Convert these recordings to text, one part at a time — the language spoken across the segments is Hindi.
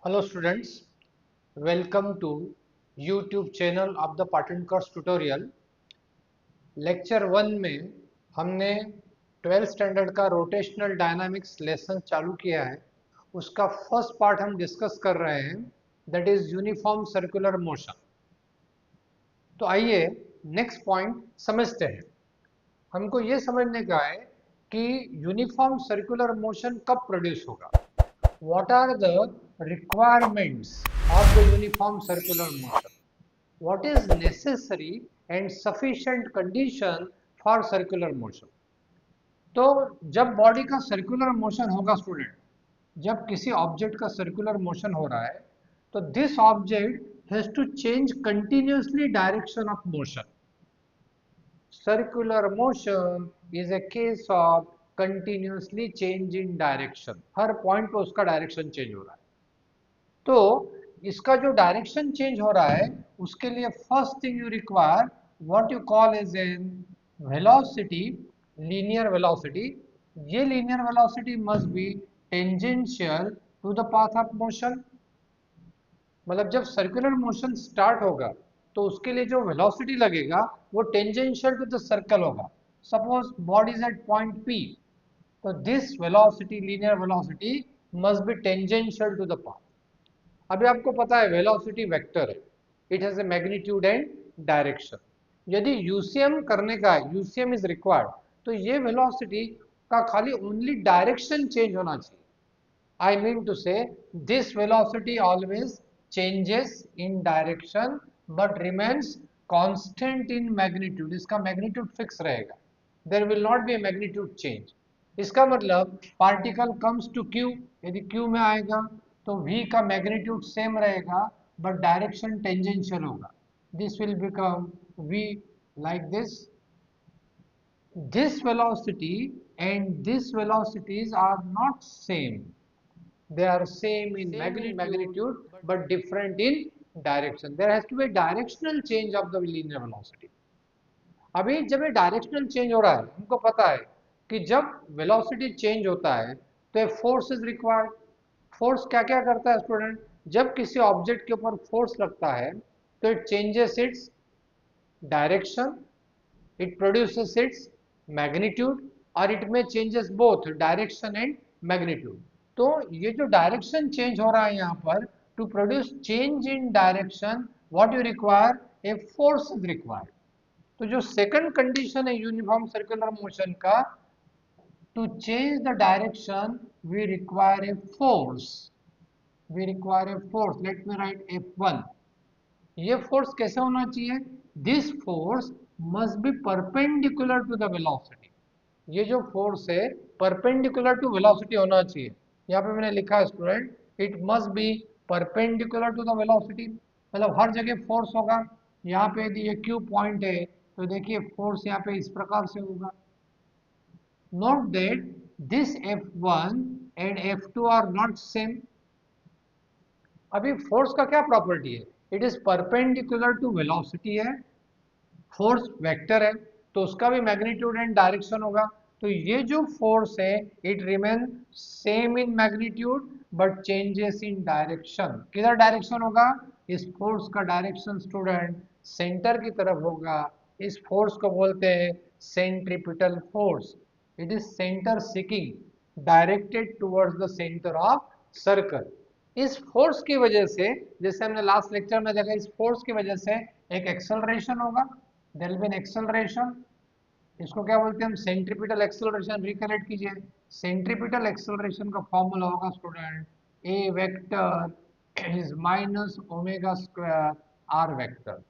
Hello students, welcome to YouTube channel of the Patankur's tutorial. Lecture 1 में हमने 12th स्टैंडर्ड का रोटेशनल डायनामिक्स लेसन चालू किया है। उसका फर्स्ट पार्ट हम डिस्कस कर रहे हैं, that is uniform circular motion. तो आइए नेक्स्ट पॉइंट समझते हैं। हमको ये समझने का है कि यूनिफॉर्म सर्कुलर मोशन कब प्रोड्यूस होगा। What are the requirements of the uniform circular motion? What is necessary and sufficient condition for circular motion? तो जब बॉडी का सर्कुलर मोशन होगा स्टूडेंट, जब किसी ऑब्जेक्ट का सर्कुलर मोशन हो रहा है तो this object has to change continuously direction of motion. Circular motion is a case of continuously change in direction। Her point पे उसका डायरेक्शन चेंज हो रहा है। तो इसका जो डायरेक्शन चेंज हो रहा है उसके लिए first thing you require what you call as an velocity, linear velocity. ये linear velocity must be tangential to the path of motion. मतलब जब सर्कुलर मोशन स्टार्ट होगा तो उसके लिए जो वेलोसिटी लगेगा वो टेंजेंशियल टू द सर्कल होगा। Suppose body is at point P, तो this velocity, linear velocity must be tangential to the path. अभी आपको पता है वेलोसिटी वेक्टर है, it has a magnitude and direction. यदि यूसीएम करने का है, यूसीएम इज रिक्वायर्ड, तो ये वेलोसिटी का खाली ओनली डायरेक्शन चेंज होना चाहिए। I mean to say this velocity always changes in direction but remains constant in magnitude। इसका magnitude fix रहेगा, there will not be a magnitude change। इसका मतलब पार्टिकल कम्स टू Q, यदि Q में आएगा तो V का मैग्नीट्यूड सेम रहेगा बट डायरेक्शन टेंजेंशियल होगा। This will become V like this velocity and this velocities are not same, they are same in magnitude but different in direction। There has to be a directional change of the linear velocity। अभी जब ये डायरेक्शनल चेंज हो रहा है, हमको पता है कि जब वेलोसिटी चेंज होता है तो एक फोर्स इज रिक्वायर्ड। फोर्स क्या क्या करता है स्टूडेंट? जब किसी ऑब्जेक्ट के ऊपर फोर्स लगता है तो it changes its direction, it produces its magnitude और it may changes both direction and magnitude। तो ये जो डायरेक्शन चेंज हो रहा है यहाँ पर, to produce change in direction what you require, a force is required. तो जो सेकंड कंडीशन है यूनिफॉर्म सर्कुलर मोशन का, to change the direction we require a force, we require a force. Let me write F1। ये फोर्स कैसे होना चाहिए? This force must be perpendicular to the velocity. ये जो फोर्स है परपेंडिकुलर टू वेलोसिटी होना चाहिए। यहाँ पे मैंने लिखा है student, it must be perpendicular to the velocity. मतलब हर जगह फोर्स होगा। यहाँ पे यदि ये Q पॉइंट है तो देखिए फोर्स यहाँ पे इस प्रकार से होगा। Note that this F1 and F2 are not same. अभी फोर्स का क्या प्रॉपर्टी है? It is perpendicular to velocity है, फोर्स वेक्टर है तो उसका भी मैग्नीट्यूड एंड डायरेक्शन होगा। तो ये जो फोर्स है it remain same in magnitude but changes in direction. किधर डायरेक्शन होगा? इस फोर्स का डायरेक्शन स्टूडेंट सेंटर की तरफ होगा। इस फोर्स को बोलते हैं centripetal force. It is centre seeking directed towards the centre of circle. इस फोर्स की वजह से, जैसे हमने लास्ट लेक्चर में देखा, इस फोर्स की वजह से एक एक्सेलरेशन होगा, there will be an acceleration. इसको क्या बोलते हैं हम? Centripetal acceleration. रिकलेक्ट कीजिए, सेंट्रीपिटल एक्सेलरेशन का फॉर्मूला होगा student, a vector is minus omega square r vector.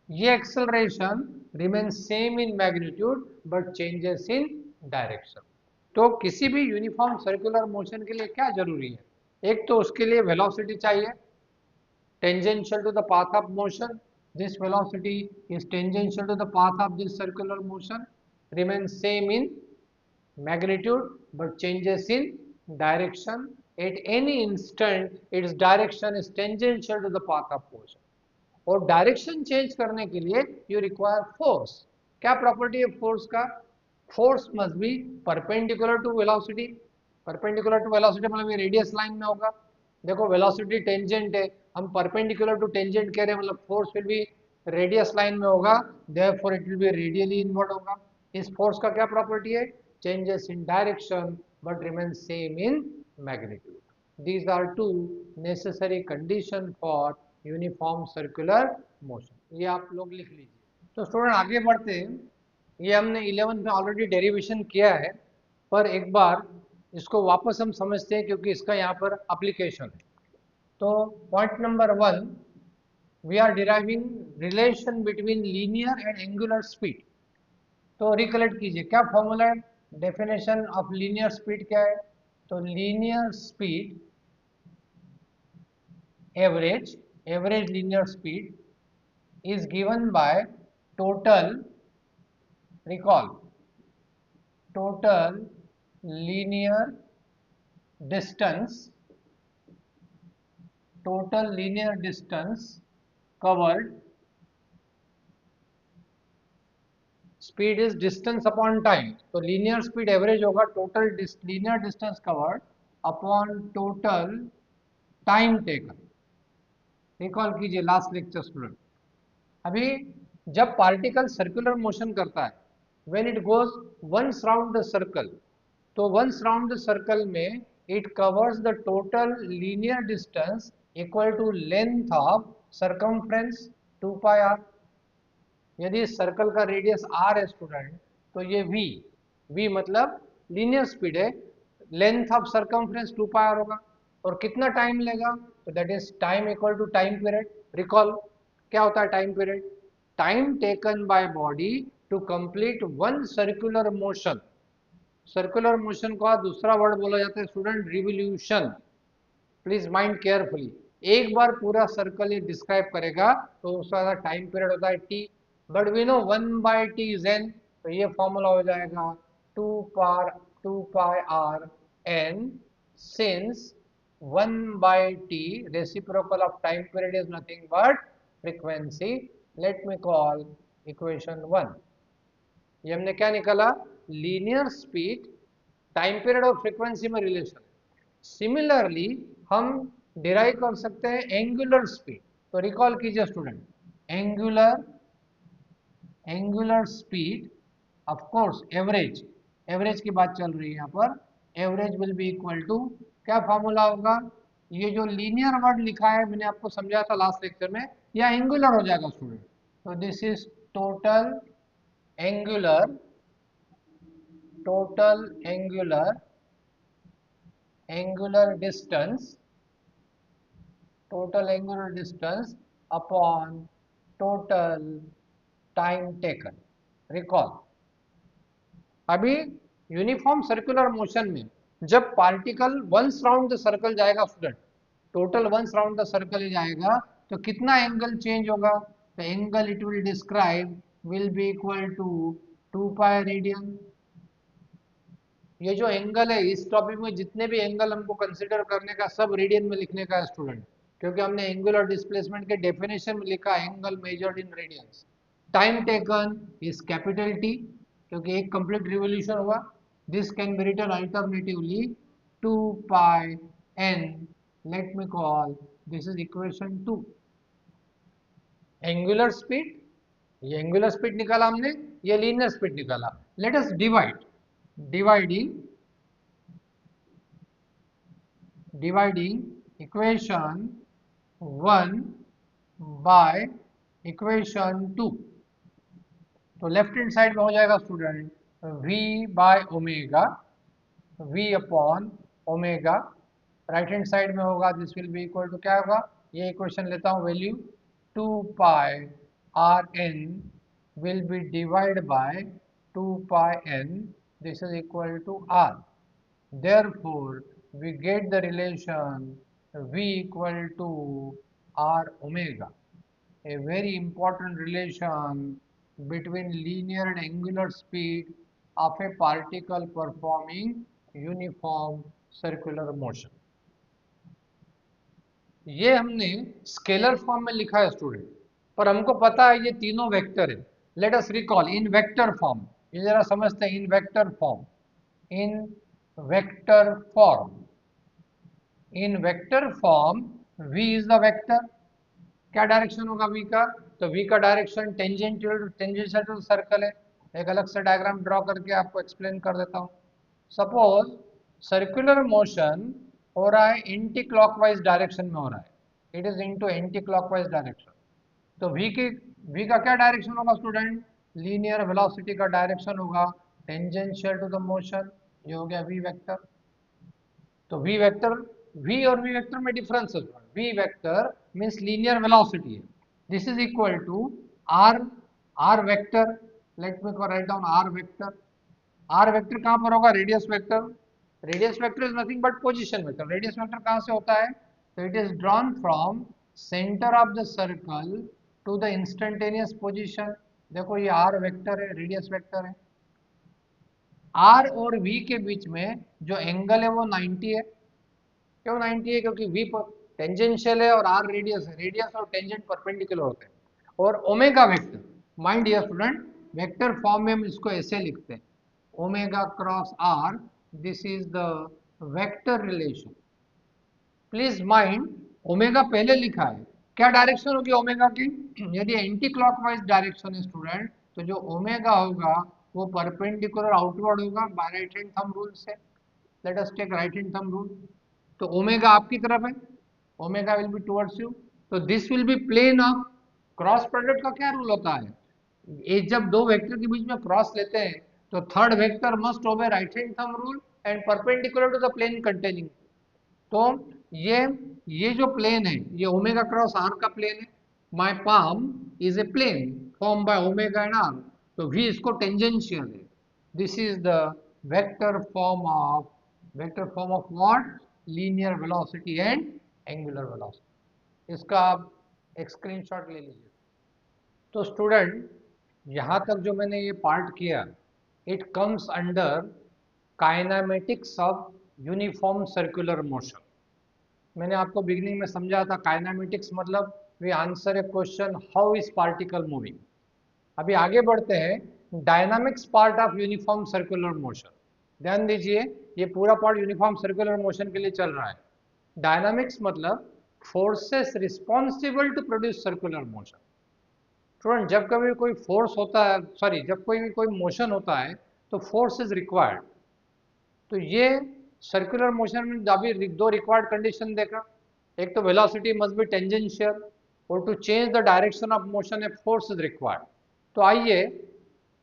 ये acceleration remain same in magnitude but changes in direction. तो किसी भी यूनिफॉर्म सर्कुलर मोशन के लिए क्या जरूरी है? एक तो उसके लिए वेलोसिटी चाहिए tangential to the path of motion। This velocity is tangential to the path of this circular motion, remains same in magnitude but changes in direction। At any instant its direction is tangential to the path of motion। और डायरेक्शन चेंज करने के लिए यू रिक्वायर फोर्स। क्या प्रॉपर्टी है फोर्स का? Force must be perpendicular to velocity. Perpendicular to velocity मतलब ये रेडियस लाइन में होगा। देखो वेलोसिटी टेंजेंट है, हम परपेंडिकुलर टू टेंजेंट कह रहे हैं, मतलब force will be radius line में होगा, therefore it will be radially inward होगा। इस फोर्स का क्या प्रॉपर्टी है? Changes in direction but remain same in magnitude. These are two necessary condition for uniform circular motion. ये आप लोग लिख लीजिए। तो स्टूडेंट आगे बढ़ते हैं। ये हमने 11th में ऑलरेडी डेरिवेशन किया है, पर एक बार इसको वापस हम समझते हैं क्योंकि इसका यहाँ पर एप्लीकेशन है। तो point number 1, we are deriving relation between linear and angular speed. तो रिकलेक्ट कीजिए क्या फॉर्मूला है, डेफिनेशन ऑफ लीनियर स्पीड क्या है? तो linear speed average linear speed is given by total, recall, total linear distance, covered, speed is distance upon time, तो linear speed average होगा total linear distance covered upon total time taken। Recall कीजिए लास्ट लेक्चर स्टूडेंट। अभी जब पार्टिकल सर्कुलर मोशन करता है, when it goes once round the circle, तो वंस राउंड द सर्कल में it covers the total linear distance equal to length of circumference 2 pi R. यदि इस सर्कल का रेडियस आर है स्टूडेंट, तो ये वी मतलब लीनियर स्पीड है, length of circumference 2 pi R होगा। और कितना टाइम लेगा? तो that is time equal to time period. रिकॉल क्या होता है time period? Time taken by body to complete one circular motion. Circular motion का दूसरा वर्ड बोला जाता है student revolution. Please mind carefully. एक बार पूरा सर्कल ये डिस्क्राइब करेगा तो उसका टाइम पीरियड होता है T, but we know 1/t is n, तो ये फॉर्मूला हो जाएगा 2 pi are n, since 1/t reciprocal of time period is nothing but frequency. Let me call equation 1। ये हमने क्या निकाला? लीनियर स्पीड, टाइम पीरियड और फ्रीक्वेंसी में रिलेशन। सिमिलरली हम डिराइव कर सकते हैं एंगुलर स्पीड। तो रिकॉल कीजिए student, angular speed, of course average की बात चल रही है यहाँ पर। Average will be equal to, क्या फॉर्मूला होगा? ये जो लीनियर वर्ड लिखा है मैंने आपको समझाया था लास्ट लेक्चर में, या एंगुलर हो जाएगा स्टूडेंट। तो this is total angular angular distance, upon total time taken। recall, अभी यूनिफॉर्म सर्कुलर मोशन में जब particle once round the circle जाएगा student, total once round the circle जाएगा, तो कितना एंगल चेंज होगा? तो angle it will describe will be equal to 2 pi radian. ये जो एंगल है, इस टॉपिक में जितने भी एंगल हमको कंसीडर करने का सब रेडियन में लिखने का है स्टूडेंट, क्योंकि हमने एंगुलर डिस्प्लेसमेंट के डेफिनेशन में लिखा angle measured in radians. Time taken is capital T, क्योंकि एक कंप्लीट रिवोल्यूशन हुआ। This can be written alternatively 2 pi N, let me call this is equation 2। Angular speed, ये एंगुलर स्पीड निकाला हमने, ये लीनियर स्पीड निकाला। Let us dividing equation 1 by equation 2। तो लेफ्ट हैंड साइड में हो जाएगा student v by omega, v upon omega. Right hand side में होगा this will be equal to, क्या होगा? ये इक्वेशन लेता हूँ value, 2 pi are N will be divided by 2 pi n, this is equal to r। Therefore, we get the relation v equal to r omega, a very important relation between linear and angular speed of a particle performing uniform circular motion। ये हमने स्केलर फॉर्म में लिखा है स्टूडेंट, पर हमको पता है ये तीनों वेक्टर है। लेट अस रिकॉल इन वेक्टर फॉर्म, ये जरा समझते हैं। इन vector form in vector form v is the vector, क्या डायरेक्शन होगा v का, तो v का डायरेक्शन टेंजेंशियल टू सर्कल है। एक अलग से डायग्राम ड्रॉ करके आपको एक्सप्लेन कर देता हूँ। सपोज सर्कुलर मोशन हो रहा है एंटी क्लॉकवाइज डायरेक्शन में हो रहा है, it is into anticlockwise direction. तो v का क्या डायरेक्शन होगा स्टूडेंट, लीनियर वेलोसिटी का डायरेक्शन होगा टेंजेंशियल टू द मोशन, ये हो गया v वेक्टर। तो v वेक्टर, v और v वेक्टर में डिफरेंस है। v vector means linear velocity है, this is equal to r vector, let me write down r vector. r vector कहां पर होगा, radius vector, radius vector is nothing but position vector. Radius vector कहां से होता है, तो it is drawn from centre of the circle to the instantaneous position. देखो ये r वेक्टर है, रेडियस वेक्टर है। r और v के बीच में जो एंगल है वो 90 है। क्यों 90 है, क्योंकि v टेंजेंशियल है और r रेडियस है, रेडियस और टेंजेंट परपेंडिकुलर होते हैं। और omega vector, mind dear student, vector form में हम इसको ऐसे लिखते हैं, omega cross r, this is the vector relation. Please mind, omega पहले लिखा है, क्या डायरेक्शन होगी ओमेगा की, यदि एंटी क्लॉकवाइज डायरेक्शन है स्टूडेंट, तो जो ओमेगा होगा वो परपेंडिकुलर आउटवर्ड होगा by right hand thumb rule से। Let us take right hand thumb rule. तो ओमेगा आपकी तरफ है, omega will be towards you, तो this will be plane of, cross product का क्या रूल होता है, ये जब दो वेक्टर के बीच में क्रॉस लेते हैं तो third vector must obey right hand thumb rule and perpendicular to the plane containing. तो ये ये जो प्लेन है ये ओमेगा क्रॉस आर का प्लेन है। My palm is a plane form by omega and r, तो वी इसको टेंजेंशियल है। This is the vector form of what, linear velocity and angular velocity. इसका आप एक स्क्रीनशॉट ले लीजिए। तो स्टूडेंट यहाँ तक जो मैंने ये पार्ट किया, it comes under kinematics of uniform circular motion. मैंने आपको बिगिनिंग में समझा था काइनेमेटिक्स मतलब we answer a question how is particle moving. अभी आगे बढ़ते हैं, dynamics part of uniform circular motion. ध्यान दीजिए, ये पूरा पार्ट यूनिफॉर्म सर्कुलर मोशन के लिए चल रहा है। डायनामिक्स मतलब forces responsible to produce circular motion. Student जब कभी कोई फोर्स होता है, सॉरी जब कोई मोशन होता है तो फोर्स इज रिक्वायर्ड। तो ये सर्कुलर मोशन में अभी दो रिक्वायर्ड कंडीशन देखा, एक तो वेलोसिटी मस्ट बी टेंजेंशियल और to change the direction of motion a force is required. तो आइए,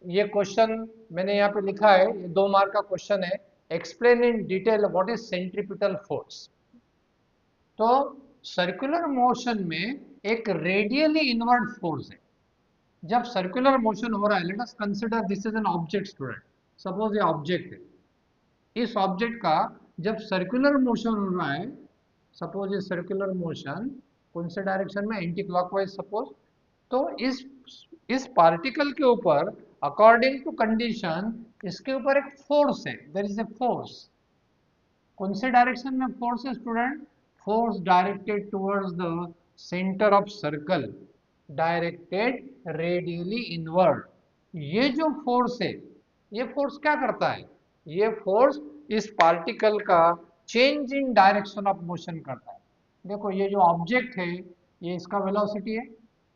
ये क्वेश्चन मैंने यहाँ पे लिखा है, ये 2 मार्क का क्वेश्चन है, explain in detail what is centripetal force. तो सर्कुलर मोशन में एक रेडियली इनवर्ड फोर्स है। जब सर्कुलर मोशन हो रहा है, let us consider this is an object student, suppose ये ऑब्जेक्ट है, इस ऑब्जेक्ट का जब सर्कुलर मोशन हो रहा है, सपोज ये सर्कुलर मोशन कौन से डायरेक्शन में, एंटी क्लॉकवाइज सपोज, तो इस पार्टिकल के ऊपर अकॉर्डिंग टू कंडीशन इसके ऊपर एक फोर्स है, देयर इज ए फोर्स। कौन से डायरेक्शन में फोर्स है student, force directed towards the centre of circle, directed radially inward. ये जो फोर्स है, ये फोर्स क्या करता है, ये फोर्स इस पार्टिकल का change in direction of motion करता है। देखो ये जो ऑब्जेक्ट है ये इसका वेलोसिटी है,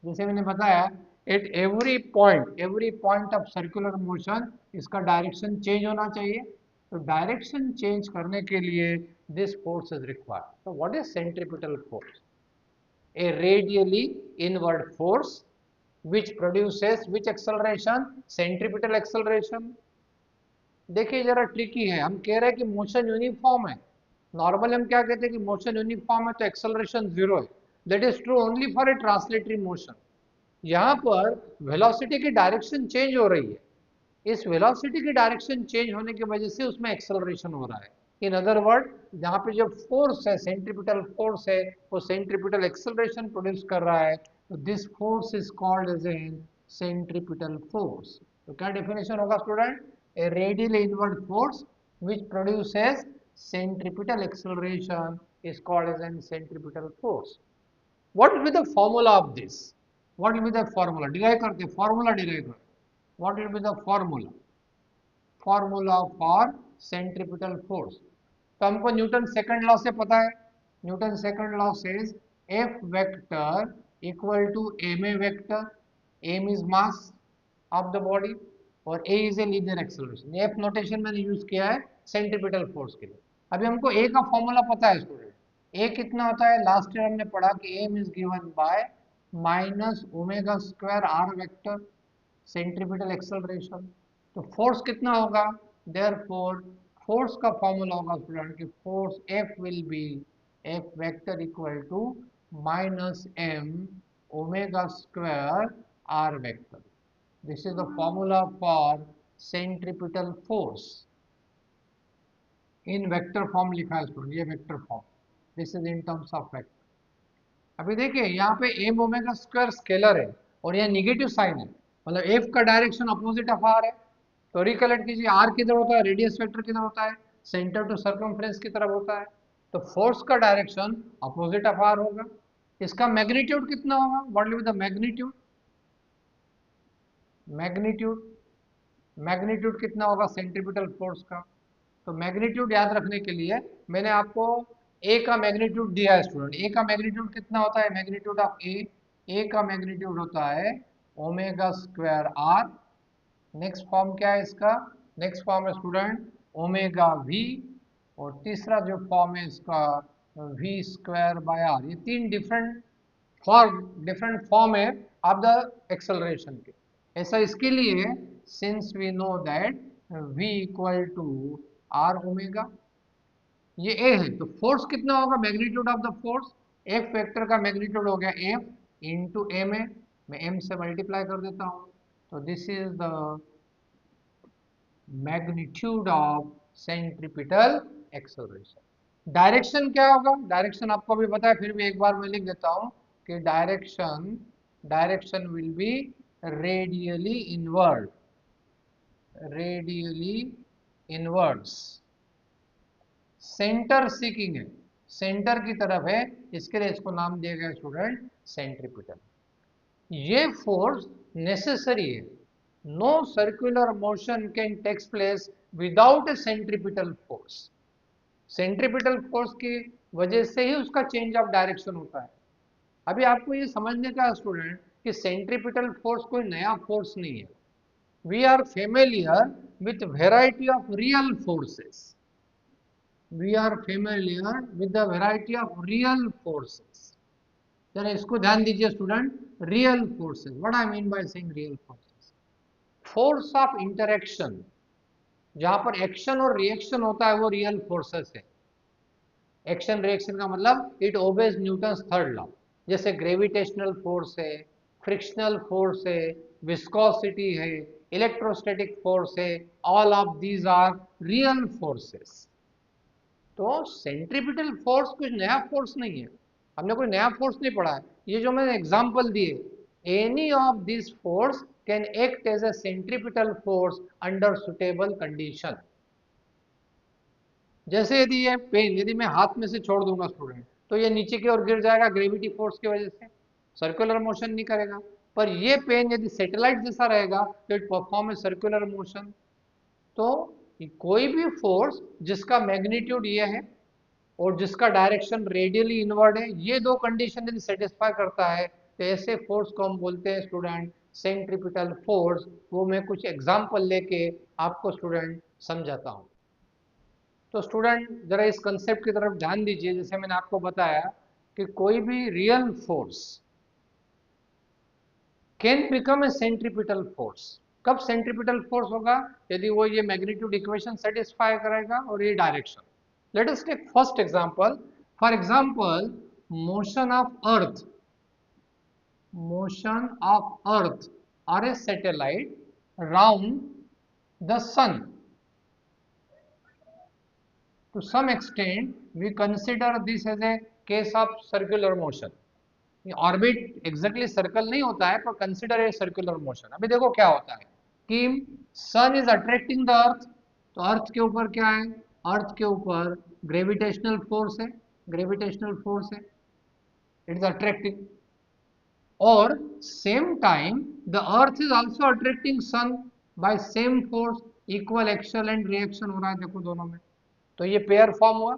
जैसे मैंने बताया at every point of circular motion इसका डायरेक्शन चेंज होना चाहिए। तो डायरेक्शन चेंज करने के लिए दिस फोर्स इज रिक्वायर्ड। तो what is centripetal force, a radially inward force which produces which acceleration, centripetal acceleration। देखिए जरा ट्रिकी है, हम कह रहे हैं कि मोशन यूनिफॉर्म है, नॉर्मल हम क्या कहते हैं कि मोशन यूनिफॉर्म है तो एक्सेलरेशन 0 है, that is true only for a translatory motion. यहाँ पर वेलोसिटी की डायरेक्शन चेंज हो रही है, इस वेलोसिटी की डायरेक्शन चेंज होने की वजह से उसमें एक्सेलरेशन हो रहा है। इन अदर वर्ड, जहाँ पे जो फोर्स है, सेंट्रीपिटल फोर्स है, वो सेंट्रीपिटल एक्सेलरेशन प्रोड्यूस कर रहा है, तो this force is called as an centripetal force. तो क्या डेफिनेशन होगा student, a radial inward force which produces centripetal acceleration is called as an centripetal force. What will be the formula of this? What will be the formula? Derive करते, formula derive करते. What will be the formula? Formula for centripetal force. तो हमको न्यूटन सेकंड लॉ से पता है, Newton second law says F vector equal to ma vector, m is mass of the body और a is a linear acceleration. F notation मैंने यूज किया है सेंट्रीपिटल फोर्स के लिए। अभी हमको a का फॉर्मूला पता है स्टूडेंट, a कितना होता है, लास्ट ईयर हमने पढ़ा कि m is given by minus omega square r vector centripetal acceleration. तो फोर्स कितना होगा, देयरफॉर फोर्स का फॉर्मूला होगा स्टूडेंट कि force F will be F vector equal to minus m omega square r vector. This is the formula for centripetal force. In vector form लिखा है स्टूडेंट, ये vector form, this is in terms of vector. अभी देखिए यहाँ पे m ओमेगा स्क्वायर स्केलर है और यहाँ निगेटिव साइन है, मतलब f का डायरेक्शन अपोजिट ऑफ r है। तो रिकलेक्ट कीजिए, r किधर होता है, रेडियस वेक्टर किधर होता है, सेंटर टू सर्कमफ्रेंस की तरफ होता है। तो फोर्स का डायरेक्शन अपोजिट ऑफ r होगा। इसका मैग्नीट्यूड कितना होगा, what will be the magnitude, magnitude कितना होगा सेंट्रीपिटल फोर्स का। तो मैग्नीट्यूड याद रखने के लिए मैंने आपको ए का मैग्नीट्यूड दिया है स्टूडेंट। ए का मैग्नीट्यूड कितना होता है, मैग्नीट्यूड ऑफ ए का मैग्नीट्यूड होता है omega square r. Next form क्या है इसका, नेक्स्ट फॉर्म है स्टूडेंट ओमेगा वी, और तीसरा जो फॉर्म है इसका वी स्क्वायर बाय आर। ये तीन डिफरेंट फॉर्म है ऑफ द एक्सेलरेशन के। ऐसा इसके लिए since we know that v equal to r omega, ये a है, तो फोर्स कितना होगा, magnitude of the force, f vector का मैग्नीट्यूड हो गया f इंटू एम ए, मैं m से मल्टीप्लाई कर देता हूँ। तो this is the magnitude of centripetal acceleration. Direction क्या होगा, डायरेक्शन आपको भी पता है, फिर भी एक बार मैं लिख देता हूँ कि direction will be radially inward, radially inwards. Centre seeking है, सेंटर की तरफ है, इसके लिए इसको नाम दिया गया स्टूडेंट सेंट्रीपिटल। ये फोर्स नेसेसरी है, no circular motion can takes place without a centripetal force. Centripetal force की वजह से ही उसका चेंज ऑफ डायरेक्शन होता है। अभी आपको ये समझने का स्टूडेंट कि सेंट्रीपिटल फोर्स कोई नया फोर्स नहीं है। We are familiar with variety of real forces. We are familiar with the variety of real forces. जरा इसको ध्यान दीजिए student, real forces. What I mean by saying real forces? Force of interaction, जहां पर एक्शन और रिएक्शन होता है वो रियल फोर्सेस है। एक्शन रिएक्शन का मतलब it obeys Newton's third law, जैसे ग्रेविटेशनल फोर्स है, फ्रिक्शनल फोर्स है, विस्कोसिटी है, इलेक्ट्रोस्टैटिक फोर्स है, all of these are real forces. तो सेंट्रीपिटल फोर्स कुछ नया फोर्स नहीं है, हमने कोई नया फोर्स नहीं पढ़ा है। ये जो मैंने एग्जांपल दिए, any of this force can act as a centripetal force under suitable condition. जैसे यदि ये पेन यदि मैं हाथ में से छोड़ दूंगा स्टूडेंट, तो ये नीचे की ओर गिर जाएगा ग्रेविटी फोर्स की वजह से, सर्कुलर मोशन नहीं करेगा। पर ये पेन यदि सैटेलाइट जैसा रहेगा तो it perform a circular motion. तो कोई भी फोर्स जिसका मैग्नीट्यूड ये है और जिसका डायरेक्शन रेडियली इनवर्ड है, ये दो कंडीशन यदि सेटिस्फाई करता है तो ऐसे फोर्स को हम बोलते हैं स्टूडेंट सेंट्रीपिटल फोर्स। वो मैं कुछ एग्जांपल लेके आपको स्टूडेंट समझाता हूँ। तो स्टूडेंट जरा इस कंसेप्ट की तरफ ध्यान दीजिए। जैसे मैंने आपको बताया कि कोई भी real force can become a centripetal force. कब सेंट्रीपिटल फोर्स होगा, यदि वो ये मैग्नीट्यूड इक्वेशन सेटिस्फाई करेगा और ये direction. Let us take first example. For example motion of earth और a satellite round the sun. To some extent, we consider this as a case of circular motion. Orbit exactly circle नहीं होता है, पर कंसिडर ए सर्कुलर मोशन। अभी देखो क्या होता है कि sun is attracting the earth, तो अर्थ के ऊपर क्या है, अर्थ के ऊपर ग्रेविटेशनल फोर्स है, ग्रेविटेशनल फोर्स है, इट इज अट्रैक्टिंग। और same time the earth is also attracting sun by same force, equal action and reaction हो रहा है देखो दोनों में। तो ये पेयर फॉर्म हुआ।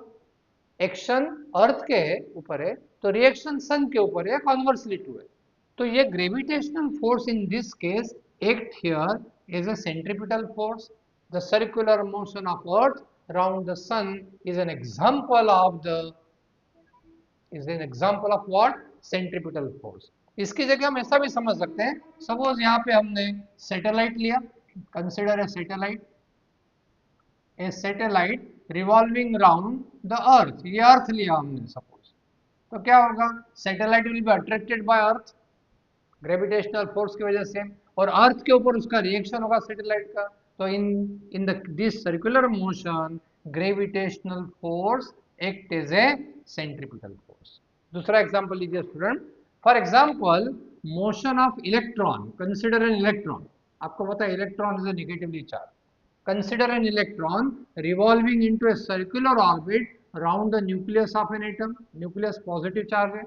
एक्शन अर्थ के ऊपर है तो रिएक्शन सन के ऊपर है, कॉन्वर्सली टू है। तो ये gravitational force in this case act here is a centripetal force. The circular motion of earth around the sun is an example of the is an example of what? Centripetal force. इसकी जगह हम ऐसा भी समझ सकते हैं, सपोज यहाँ पे हमने सैटेलाइट लिया, consider a satellite revolving round the earth, ये अर्थ लिया हमने सपोज, तो क्या होगा? Satellite will be attracted bye earth gravitational force की वजह से, और अर्थ के ऊपर उसका रिएक्शन होगा सैटेलाइट का। तो in in the this circular motion gravitational force act as a centripetal force. दूसरा एग्जांपल लीजिए student, for example motion of electron, consider an electron, आपको पता है electron is a negatively charge, consider an electron revolving into a circular orbit around the nucleus of an atom, nucleus positive charge है,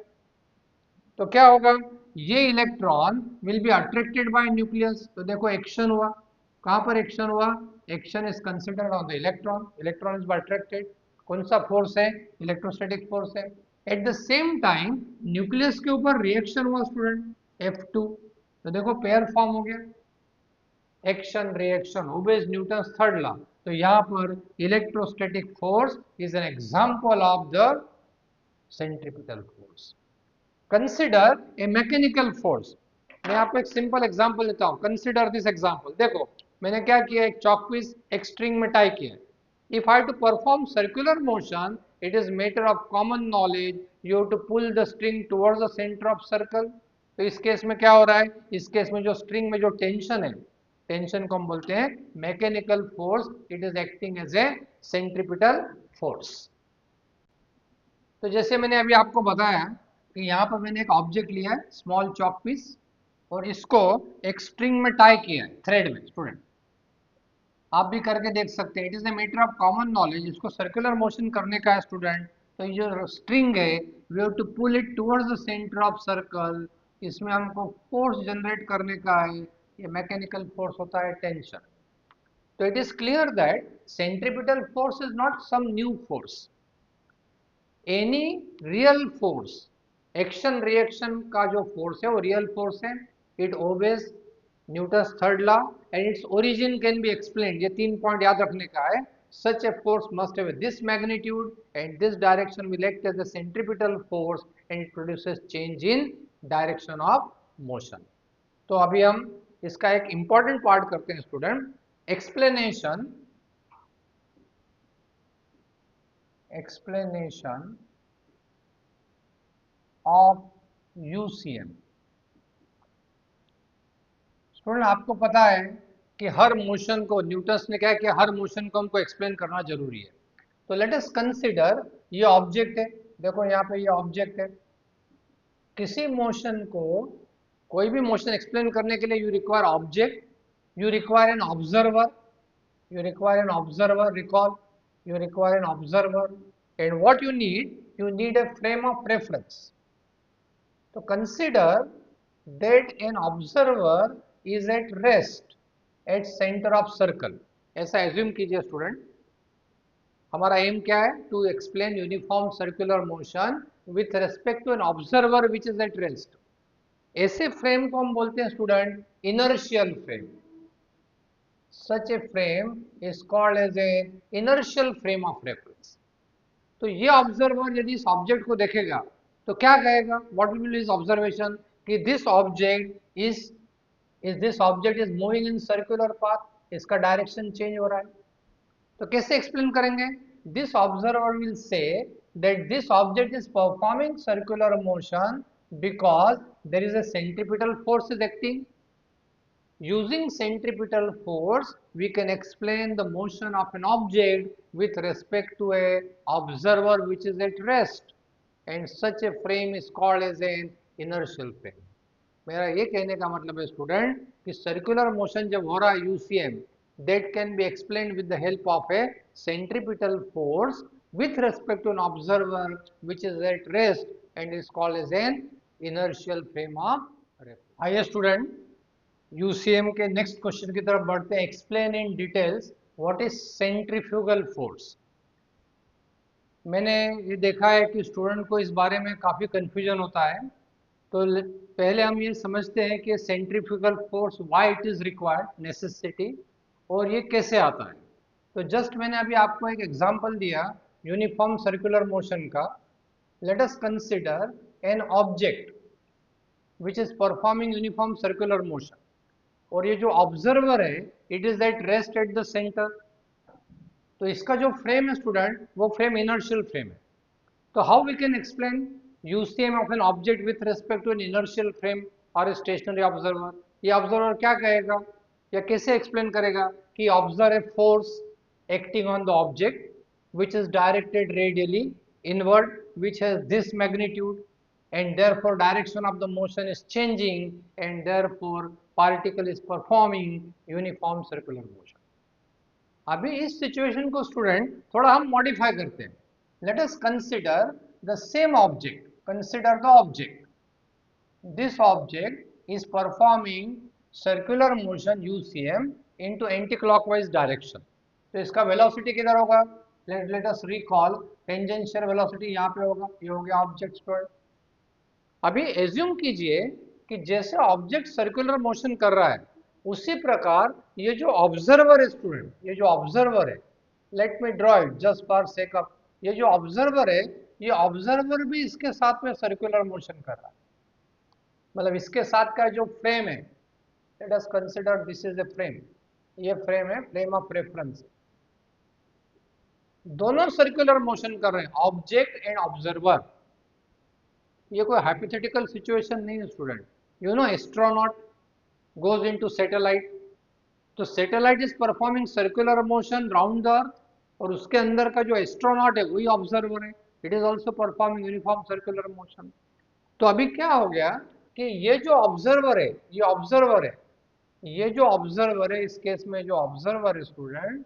तो क्या होगा? ये electron will be attracted by nucleus, तो देखो एक्शन हुआ, कहां पर एक्शन हुआ? Action is considered on the electron, electron is attracted, कौन सा फोर्स है? इलेक्ट्रोस्टैटिक फोर्स है। At the same time nucleus के ऊपर रिएक्शन हुआ स्टूडेंट, F2, तो देखो पेयर फॉर्म हो गया, action reaction obeys Newton's third law. तो यहाँ पर electrostatic force is an example of the centripetal force. Consider a mechanical force, मैं आपको एक सिंपल एग्जांपल देता हूं, कंसिडर दिस एग्जांपल। देखो मैंने क्या किया, एक चॉक पीस एक स्ट्रिंग में टाई किया। If I to perform circular motion it is matter of common knowledge, you have to pull the string towards the centre of circle. तो इस केस में क्या हो रहा है? इस केस में जो स्ट्रिंग में जो टेंशन है, टेंशन को हम बोलते हैं mechanical force, it is acting as a centripetal force. तो जैसे मैंने अभी आपको बताया कि यहाँ पर मैंने एक ऑब्जेक्ट लिया है स्मॉल चॉक पीस, और इसको एक स्ट्रिंग में टाई किया है थ्रेड में। स्टूडेंट आप भी करके देख सकते हैं, it is a matter of common knowledge, इसको सर्कुलर मोशन करने का है स्टूडेंट। तो ये जो स्ट्रिंग है we have to pull it towards the centre of circle, इसमें हमको फोर्स जनरेट करने का है, ये मैकेनिकल फोर्स होता है टेंशन। तो it is clear that centripetal force is not some new force, any real force, action reaction का जो फोर्स है वो रियल फोर्स है, it obeys Newton's third law and its origin can be explained. ये 3 पॉइंट याद रखने का है, such a force must have this magnitude and this direction will act as a centripetal force and it produces change in direction of motion। तो अभी हम इसका एक इंपॉर्टेंट पार्ट करते हैं student, explanation of UCM. Student आपको पता है कि हर मोशन को न्यूटन्स ने क्या किया, हर मोशन को हमको एक्सप्लेन करना जरूरी है। तो लेट अस कंसीडर ये ऑब्जेक्ट है, देखो यहाँ पे ये ऑब्जेक्ट है, किसी मोशन को, कोई भी मोशन एक्सप्लेन करने के लिए you require object, you require an observer, you require an observer, recall, you require an observer, and what you need a frame of reference. So consider that an observer is at rest at center of circle, ऐसा assume कीजिए स्टूडेंट, हमारा एम क्या है? To explain uniform circular motion with respect to an observer which is at rest. ऐसे फ्रेम को हम बोलते हैं student inertial frame. Such a frame is called as a inertial frame of reference। तो ये ऑब्जर्वर यदि इस ऑब्जेक्ट को देखेगा तो क्या कहेगा? What will be his observation कि this object is moving in circular path, इसका डायरेक्शन चेंज हो रहा है। तो कैसे एक्सप्लेन करेंगे? This observer will say that this object is performing circular motion because there is a centripetal force is acting. Using centripetal force, we can explain the motion of an object with respect to a observer which is at rest, and such a frame is called as an inertial frame। मेरा ये कहने का मतलब है स्टूडेंट कि सर्कुलर मोशन जब हो रहा है UCM, that can be explained with the help of a centripetal force with respect to an observer which is at rest and is called as an inertial frame of reference। आइए स्टूडेंट यूसीएम के नेक्स्ट क्वेश्चन की तरफ बढ़ते हैं। Explain in details what is centrifugal force. मैंने ये देखा है कि स्टूडेंट को इस बारे में काफ़ी कन्फ्यूजन होता है। तो पहले हम ये समझते हैं कि centrifugal force why it is required, necessity, और ये कैसे आता है। तो जस्ट मैंने अभी आपको एक एग्जांपल दिया यूनिफॉर्म सर्कुलर मोशन का। Late us consider an object which is performing uniform circular motion, और ये जो ऑब्जर्वर है it is at rest at the centre. तो इसका जो फ्रेम है स्टूडेंट, वो फ्रेम इनर्शियल फ्रेम है। तो how we can explain UCM of an object with respect to an inertial frame or a stationary observer? ये ऑब्जर्वर क्या कहेगा या कैसे एक्सप्लेन करेगा कि observe a force acting on the object which is directed radially inward, which has this magnitude, and therefore direction of the motion is changing, and therefore particle is performing uniform circular motion. अभी इस सिचुएशन को स्टूडेंट थोड़ा हम मॉडिफाई करते हैं। Late us consider the same object, consider the object, this object is performing circular motion UCM into anticlockwise direction. तो इसका वेलोसिटी किधर होगा? Let us recall, tangential velocity यहाँ पे होगा, ये हो गया ऑब्जेक्ट स्टूडेंट। अभी एज्यूम कीजिए कि जैसे ऑब्जेक्ट सर्कुलर मोशन कर रहा है उसी प्रकार ये जो ऑब्जर्वर है स्टूडेंट, ये जो ऑब्जर्वर है, let me draw it just for sake of, ये जो ऑब्जर्वर है, ये ऑब्जर्वर भी इसके साथ में सर्कुलर मोशन कर रहा है। मतलब इसके साथ का जो फ्रेम है, let us consider this is a frame, ये फ्रेम है, फ्रेम ऑफ रेफरेंस। दोनों सर्कुलर मोशन कर रहे हैं, ऑब्जेक्ट एंड ऑब्जर्वर। ये कोई हाइपोथेटिकल सिचुएशन नहीं है student. You know astronaut goes into satellite, तो satellite is performing circular motion round the earth, और उसके अंदर का जो एस्ट्रोनॉट है वही ऑब्जर्वर है, it is also performing uniform circular motion. तो अभी क्या हो गया कि ये जो ऑब्जर्वर है, ये ऑब्जर्वर है, ये जो ऑब्जर्वर है, इस केस में जो ऑब्जर्वर है स्टूडेंट,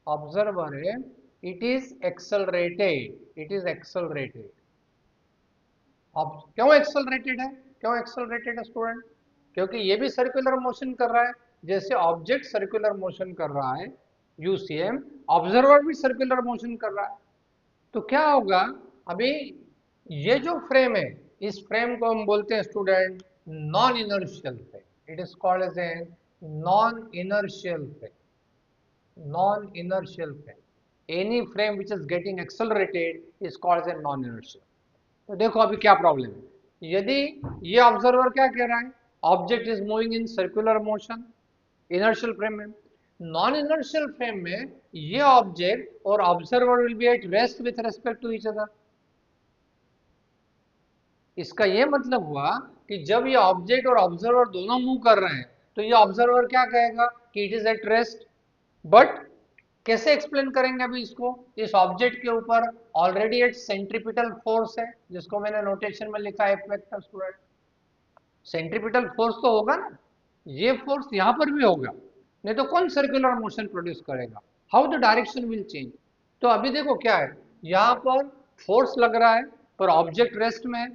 ऑब्जर्वर है, it is accelerated, it is accelerated. अब क्यों एक्सेलरेटेड है? क्यों एक्सेलरेटेड है स्टूडेंट? क्योंकि ये भी सर्कुलर मोशन कर रहा है, जैसे ऑब्जेक्ट सर्कुलर मोशन कर रहा है यूसीएम, ऑब्जर्वर भी सर्कुलर मोशन कर रहा है। तो क्या होगा अभी, ये जो फ्रेम है, इस फ्रेम को हम बोलते हैं student non inertial frame. It is called as a non inertial frame, non inertial frame. Any frame which is getting accelerated is called as a non inertial. तो देखो अभी क्या प्रॉब्लम है, यदि ये ऑब्जर्वर क्या कह रहा है, object is moving in circular motion inertial frame में, नॉन इनर्शियल फ्रेम में ये ऑब्जेक्ट और observer will be at rest with respect to each other. इसका ये मतलब हुआ कि जब ये ऑब्जेक्ट और ऑब्जर्वर दोनों मूव कर रहे हैं तो ये ऑब्जर्वर क्या कहेगा कि it is at rest. But कैसे एक्सप्लेन करेंगे अभी इसको? इस ऑब्जेक्ट के ऊपर ऑलरेडी एक सेंट्रीपिटल फोर्स है, जिसको मैंने नोटेशन में लिखा है F vector student. Centripetal force तो होगा ना, ये फोर्स यहाँ पर भी होगा, नहीं तो कौन सर्कुलर मोशन प्रोड्यूस करेगा? How the direction will change. तो अभी देखो क्या है, यहाँ पर फोर्स लग रहा है पर ऑब्जेक्ट रेस्ट में है,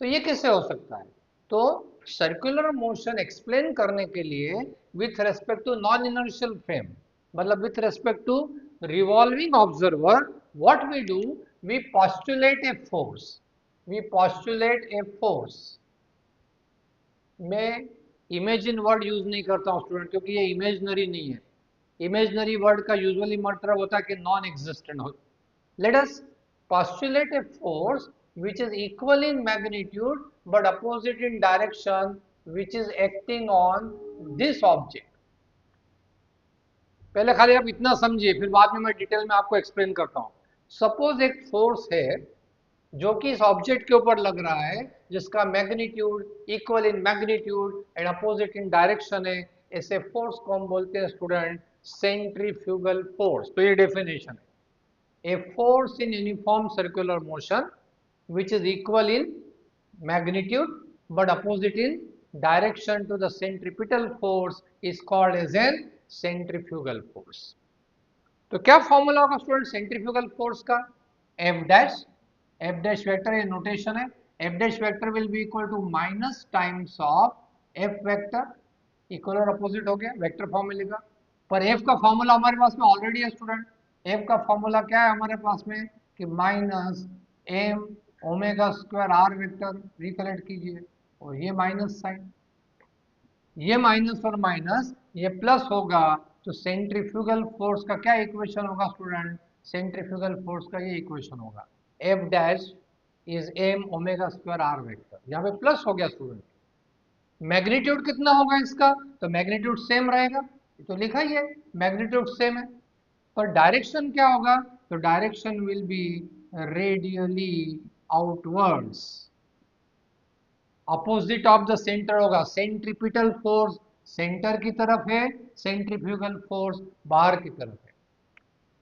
तो ये कैसे हो सकता है? तो सर्कुलर मोशन एक्सप्लेन करने के लिए with respect to non inertial frame, मतलब with respect to revolving observer, what we do, we postulate a force, we postulate a force. मैं इमेजिन वर्ड यूज नहीं करता हूँ स्टूडेंट, क्योंकि ये इमेजनरी नहीं है। इमेजनरी वर्ड का यूजुअली मतलब होता है कि नॉन एग्जिस्टेंट हो। Let us postulate a force which is equal in magnitude but opposite in direction, which is acting on this object. पहले खाली आप इतना समझिए, फिर बाद में मैं डिटेल में आपको एक्सप्लेन करता हूँ। सपोज एक फोर्स है जो कि इस ऑब्जेक्ट के ऊपर लग रहा है, जिसका magnitude equal in magnitude and opposite in direction है, ऐसे फोर्स को हम बोलते हैं स्टूडेंट सेंट्रीफ्यूगल फोर्स। तो ये डेफिनेशन है, a force in uniform circular motion which is equal in magnitude but opposite in direction to the centripetal force is called as a centrifugal force. तो क्या फॉर्मूला होगा स्टूडेंट सेंट्रीफ्यूगल फोर्स का? एफ डैश वेक्टर, ये नोटेशन है, F dash vector will be equal to minus times of F vector, equal और अपोजिट हो गया, वेक्टर फॉर्म में लिखा। पर एफ का फॉर्मूला हमारे पास में ऑलरेडी है स्टूडेंट। एफ का फॉर्मूला क्या है हमारे पास में? कि minus m omega square r vector recollect कीजिए, और ये माइनस साइन, ये माइनस और माइनस ये प्लस होगा, तो सेंट्रीफ्यूगल फोर्स का क्या इक्वेशन होगा स्टूडेंट? सेंट्रीफ्यूगल फोर्स का ये इक्वेशन होगा, F dash is m omega square r vector. यहाँ पे प्लस हो गया स्टूडेंट। मैग्नीट्यूड कितना होगा इसका? तो मैग्नीट्यूड सेम रहेगा, ये तो लिखा ही है, मैग्नीट्यूड सेम है। पर डायरेक्शन क्या होगा? तो direction will be radially outwards, opposite of the centre होगा। सेंट्रीपिटल फोर्स सेंटर की तरफ है, सेंट्रीफ्यूगल फोर्स बाहर की तरफ है।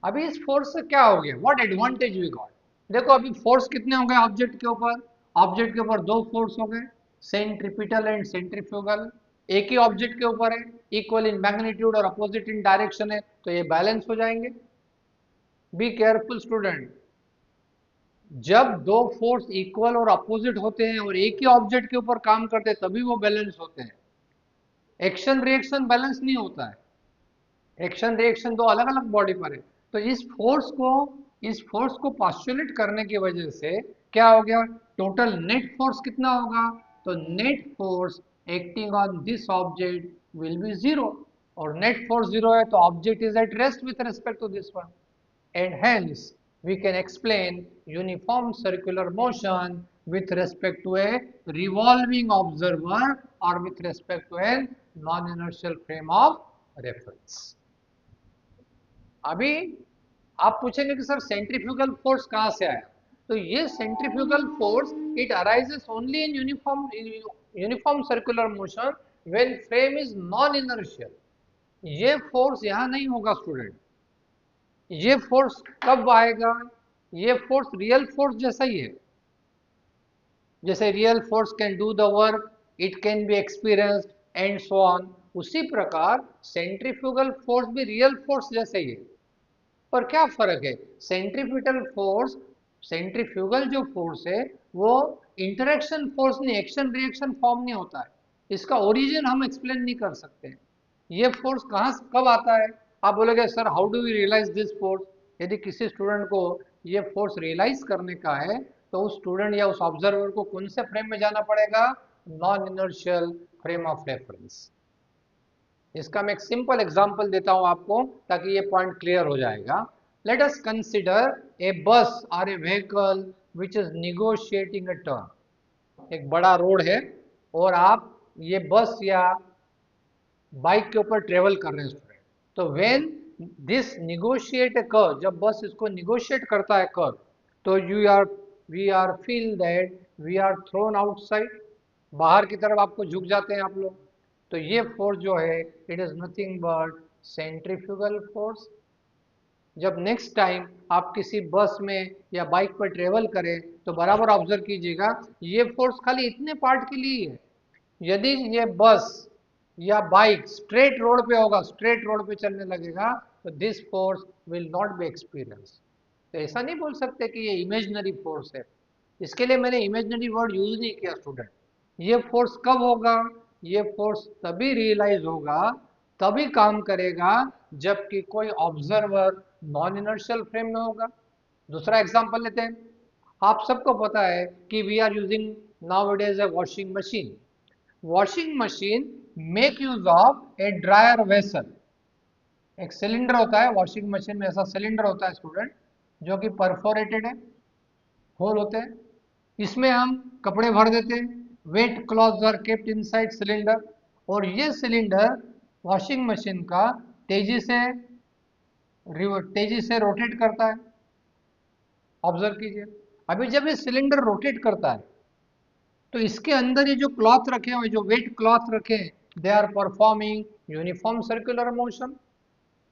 अभी इस फोर्स से क्या हो गया? What advantage we got? देखो अभी फोर्स कितने हो गए ऑब्जेक्ट के ऊपर? ऑब्जेक्ट के ऊपर दो फोर्स हो गए, सेंट्रीपिटल एंड सेंट्रीफ्यूगल। एक ही ऑब्जेक्ट के ऊपर है, इक्वल इन मैग्नीट्यूड और अपोजिट इन डायरेक्शन है, तो ये बैलेंस हो जाएंगे। बी केयरफुल स्टूडेंट, जब दो फोर्स इक्वल और अपोजिट होते हैं और एक ही ऑब्जेक्ट के ऊपर काम करते हैं तभी वो बैलेंस होते हैं। एक्शन रिएक्शन बैलेंस नहीं होता है, एक्शन रिएक्शन दो अलग अलग बॉडी पर है। तो इस फोर्स को पॉस्टुलेट करने की वजह से क्या हो गया? टोटल नेट फोर्स कितना होगा? तो net force acting on this object will be zero, और नेट फोर्स जीरो है तो object is at rest with respect to this one, and hence we can explain uniform circular motion with respect to a revolving observer or with respect to a non-inertial frame of reference. अभी आप पूछेंगे कि सर सेंट्रीफ्यूगल फोर्स कहाँ से आया? तो ये centrifugal force it arises only in uniform circular motion when frame is non inertial. ये फोर्स यहाँ नहीं होगा स्टूडेंट। ये फोर्स कब आएगा? ये फोर्स रियल फोर्स जैसा ही है, जैसे real force can do the work, it can be experienced and so on, उसी प्रकार सेंट्रीफ्यूगल फोर्स भी रियल फोर्स जैसे ही है। पर क्या फर्क है? सेंट्रीफ्यूगल फोर्स, सेंट्रीफ्यूगल जो फोर्स है वो इंटरेक्शन फोर्स नहीं, एक्शन रिएक्शन फॉर्म नहीं होता है, इसका ओरिजिन हम एक्सप्लेन नहीं कर सकते। ये फोर्स कहाँ कब आता है? आप बोलोगे sir how do we realise this force? यदि किसी स्टूडेंट को ये फोर्स रियलाइज करने का है तो उस स्टूडेंट या उस ऑब्जर्वर को कौन से फ्रेम में जाना पड़ेगा? Non inertial frame of reference. इसका मैं एक सिंपल एग्जांपल देता हूं आपको ताकि ये पॉइंट क्लियर हो जाएगा। Let us consider a bus और a vehicle which is negotiating a turn. एक बड़ा रोड है और आप ये बस या बाइक के ऊपर ट्रेवल कर रहे हैं स्टूडेंट। तो when this negotiate a curve, जब बस इसको निगोशिएट करता है कर्व, तो we are feel that we are thrown outside, बाहर की तरफ आपको झुक जाते हैं आप लोग। तो ये फोर्स जो है it is nothing but centrifugal force. जब नेक्स्ट टाइम आप किसी बस में या बाइक पर ट्रेवल करें तो बराबर ऑब्जर्व कीजिएगा, ये फोर्स खाली इतने पार्ट के लिए है। यदि ये बस या बाइक स्ट्रेट रोड पे होगा, स्ट्रेट रोड पे चलने लगेगा, तो this force will not B experience. तो ऐसा नहीं बोल सकते कि ये इमेजिनरी फोर्स है, इसके लिए मैंने इमेजिनरी वर्ड यूज नहीं किया स्टूडेंट। ये फोर्स कब होगा? ये फोर्स तभी रियलाइज होगा, तभी काम करेगा जबकि कोई ऑब्जर्वर नॉन इनर्शियल फ्रेम में होगा। दूसरा एग्जांपल लेते हैं। आप सबको पता है कि we are using nowadays a washing machine. Washing machine make use of a dryer vessel. एक सिलेंडर होता है वॉशिंग मशीन में, ऐसा सिलेंडर होता है स्टूडेंट जो कि परफोरेटेड है, होल होते हैं, इसमें हम कपड़े भर देते हैं। Wet clothes are kept inside cylinder, और ये सिलेंडर वॉशिंग मशीन का तेजी से रोटेट करता है। ऑब्जर्व कीजिए, अभी जब ये सिलेंडर रोटेट करता है तो इसके अंदर ये जो क्लॉथ रखे हुए, जो वेट क्लॉथ रखे, they are performing uniform circular motion.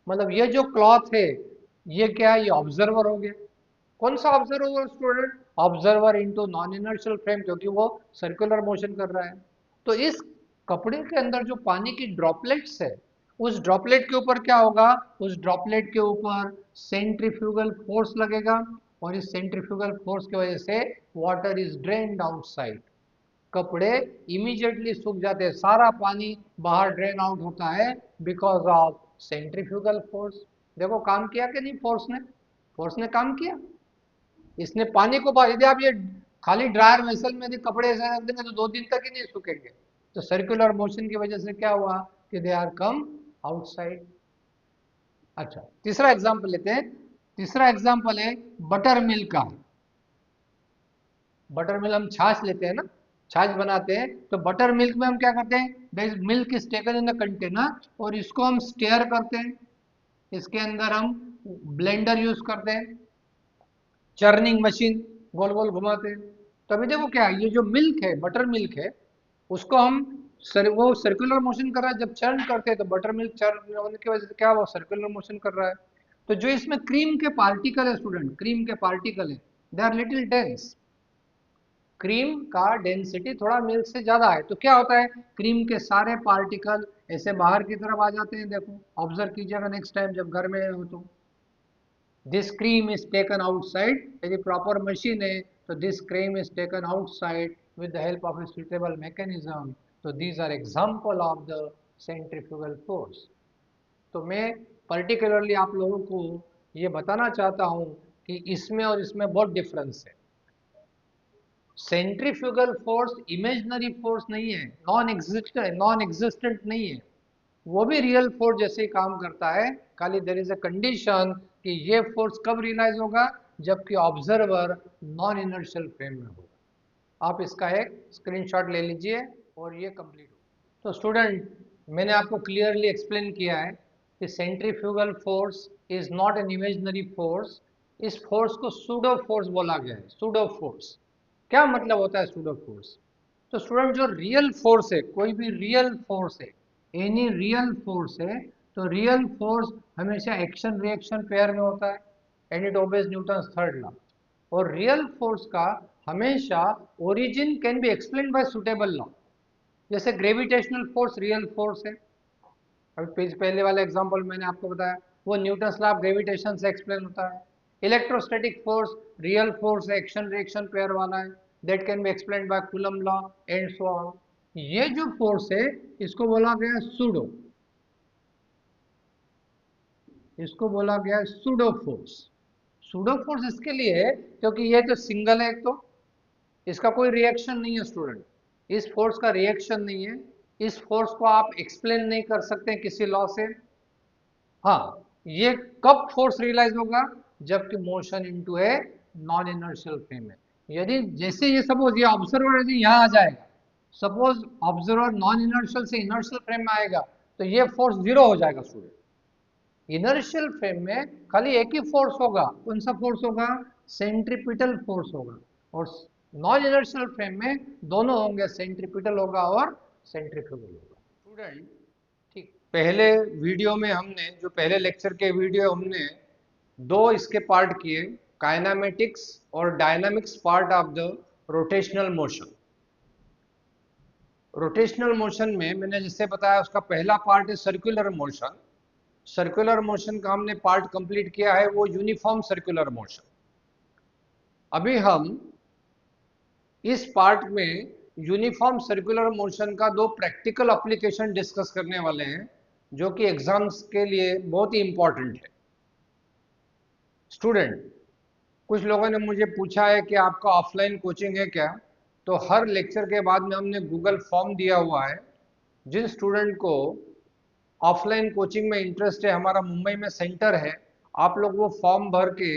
मतलब ये जो क्लॉथ है ये क्या है? ये ऑब्जर्वर हो गया। कौन सा observer student? Observer into non inertial frame, क्योंकि वो सर्कुलर मोशन कर रहा है। तो इस कपड़े के अंदर जो पानी की ड्रॉपलेट्स है, उस ड्रॉपलेट के ऊपर क्या होगा? उस ड्रॉपलेट के ऊपर सेंट्रीफ्यूगल फोर्स लगेगा, और इस सेंट्रीफ्यूगल फोर्स की वजह से वाटर इज ड्रेन्ड आउटसाइड। कपड़े इमीडिएटली सूख जाते हैं, सारा पानी बाहर ड्रेन आउट होता है बिकॉज ऑफ सेंट्रीफ्यूगल फोर्स। देखो काम किया कि नहीं? फोर्स ने काम किया। इसने पानी को बाहर, यदि आप ये खाली ड्रायर वेसल में यदि कपड़े ऐसे रख देंगे तो 2 दिन तक ही नहीं सूखेंगे। तो सर्कुलर मोशन की वजह से क्या हुआ कि दे आर कम आउटसाइड। अच्छा, तीसरा एग्जांपल लेते हैं। तीसरा एग्जांपल है बटर मिल्क का। बटर मिल्क, हम छाछ लेते हैं ना, छाछ बनाते हैं, तो बटर मिल्क में हम क्या करते हैं, this milk is taken in the container और इसको हम स्टेयर करते हैं, इसके अंदर हम ब्लेंडर यूज करते हैं, चर्निंग मशीन गोल गोल घुमाते हैं। तो अभी देखो क्या है, ये जो मिल्क है, बटर मिल्क है, उसको हम वो सर्कुलर मोशन कर रहा है, जब चर्न करते हैं तो बटर मिल्क चर्न होने की वजह से क्या वो सर्कुलर मोशन कर रहा है। तो जो इसमें क्रीम के पार्टिकल है स्टूडेंट, क्रीम के पार्टिकल है, they are little dense. Cream का डेंसिटी थोड़ा मिल्क से ज्यादा है, तो क्या होता है, क्रीम के सारे पार्टिकल ऐसे बाहर की तरफ आ जाते हैं। देखो ऑब्जर्व कीजिएगा नेक्स्ट टाइम जब घर में हो तो, this cream is taken outside, यदि प्रॉपर मशीन है तो this cream is taken outside with the help of a suitable mechanism. तो these are example of the centrifugal force. तो मैं पर्टिकुलरली आप लोगों को ये बताना चाहता हूँ कि इसमें और इसमें बहुत डिफरेंस है। सेंट्रीफ्यूगल फोर्स इमेजिनरी फोर्स नहीं है, नॉन एग्जिस्टेंट नहीं है, वो भी रियल फोर्स जैसे ही काम करता है। खाली देयर इज अ कंडीशन कि ये फोर्स कब रियलाइज होगा, जबकि ऑब्जर्वर नॉन इनर्शियल फ्रेम में होगा। आप इसका एक स्क्रीनशॉट ले लीजिए और ये कंप्लीट हो। तो स्टूडेंट, मैंने आपको क्लियरली एक्सप्लेन किया है कि centrifugal force is not an imaginary force. इस फोर्स को सूडो फोर्स बोला गया है, सूडो फोर्स। क्या मतलब होता है सूडो फोर्स? तो स्टूडेंट, जो रियल फोर्स है, कोई भी रियल फोर्स है, एनी रियल फोर्स है, तो रियल फोर्स हमेशा एक्शन रिएक्शन पेयर में होता है, and it obeys Newton's third law. और रियल फोर्स का हमेशा origin can B explain by suitable law. जैसे ग्रेविटेशनल फोर्स रियल फोर्स है, अभी पहले वाला एग्जांपल मैंने आपको बताया, वो न्यूटन्स लॉ ऑफ ग्रेविटेशन से एक्सप्लेन होता है। इलेक्ट्रोस्टैटिक फोर्स रियल फोर्स है, एक्शन रिएक्शन पेयर वाला है, that can be explained bye coulomb law and so on. ये जो फोर्स है इसको बोला गया सूडो, इसको बोला गया है सूडो फोर्स। सूडो फोर्स इसके लिए है क्योंकि ये तो सिंगल है, एक तो इसका कोई रिएक्शन नहीं है स्टूडेंट, इस फोर्स का रिएक्शन नहीं है, इस फोर्स को आप एक्सप्लेन नहीं कर सकते किसी लॉ से। हाँ, ये कब फोर्स रियलाइज होगा, जबकि मोशन इनटू ए नॉन इनर्शियल फ्रेम है। यदि जैसे ये सपोज ये ऑब्जर्वर यदि यहाँ आ जाएगा, सपोज ऑब्जर्वर नॉन इनर्शियल से इनर्शियल फ्रेम में आएगा, तो ये फोर्स जीरो हो जाएगा स्टूडेंट। इनर्शियल फ्रेम में खाली एक ही फोर्स होगा, कौन सा फोर्स होगा, सेंट्रीपिटल फोर्स होगा। और नॉन इनर्शियल फ्रेम में दोनों होंगे, सेंट्रीपिटल होगा और सेंट्रीफ्यूगल होगा। स्टूडेंट, ठीक, पहले वीडियो में हमने, जो पहले लेक्चर के वीडियो हमने दो इसके पार्ट किए, काइनेमेटिक्स और dynamics part of the rotational motion. Rotational motion में मैंने जिससे बताया उसका पहला पार्ट है सर्कुलर मोशन। सर्कुलर मोशन का हमने पार्ट कंप्लीट किया है, वो यूनिफॉर्म सर्कुलर मोशन। अभी हम इस पार्ट में यूनिफॉर्म सर्कुलर मोशन का दो प्रैक्टिकल एप्लीकेशन डिस्कस करने वाले हैं, जो कि एग्जाम्स के लिए बहुत ही इंपॉर्टेंट है। स्टूडेंट, कुछ लोगों ने मुझे पूछा है कि आपका ऑफलाइन कोचिंग है क्या, तो हर लेक्चर के बाद में हमने गूगल फॉर्म दिया हुआ है। जिन स्टूडेंट को ऑफलाइन कोचिंग में इंटरेस्ट है, हमारा मुंबई में सेंटर है, आप लोग वो फॉर्म भर के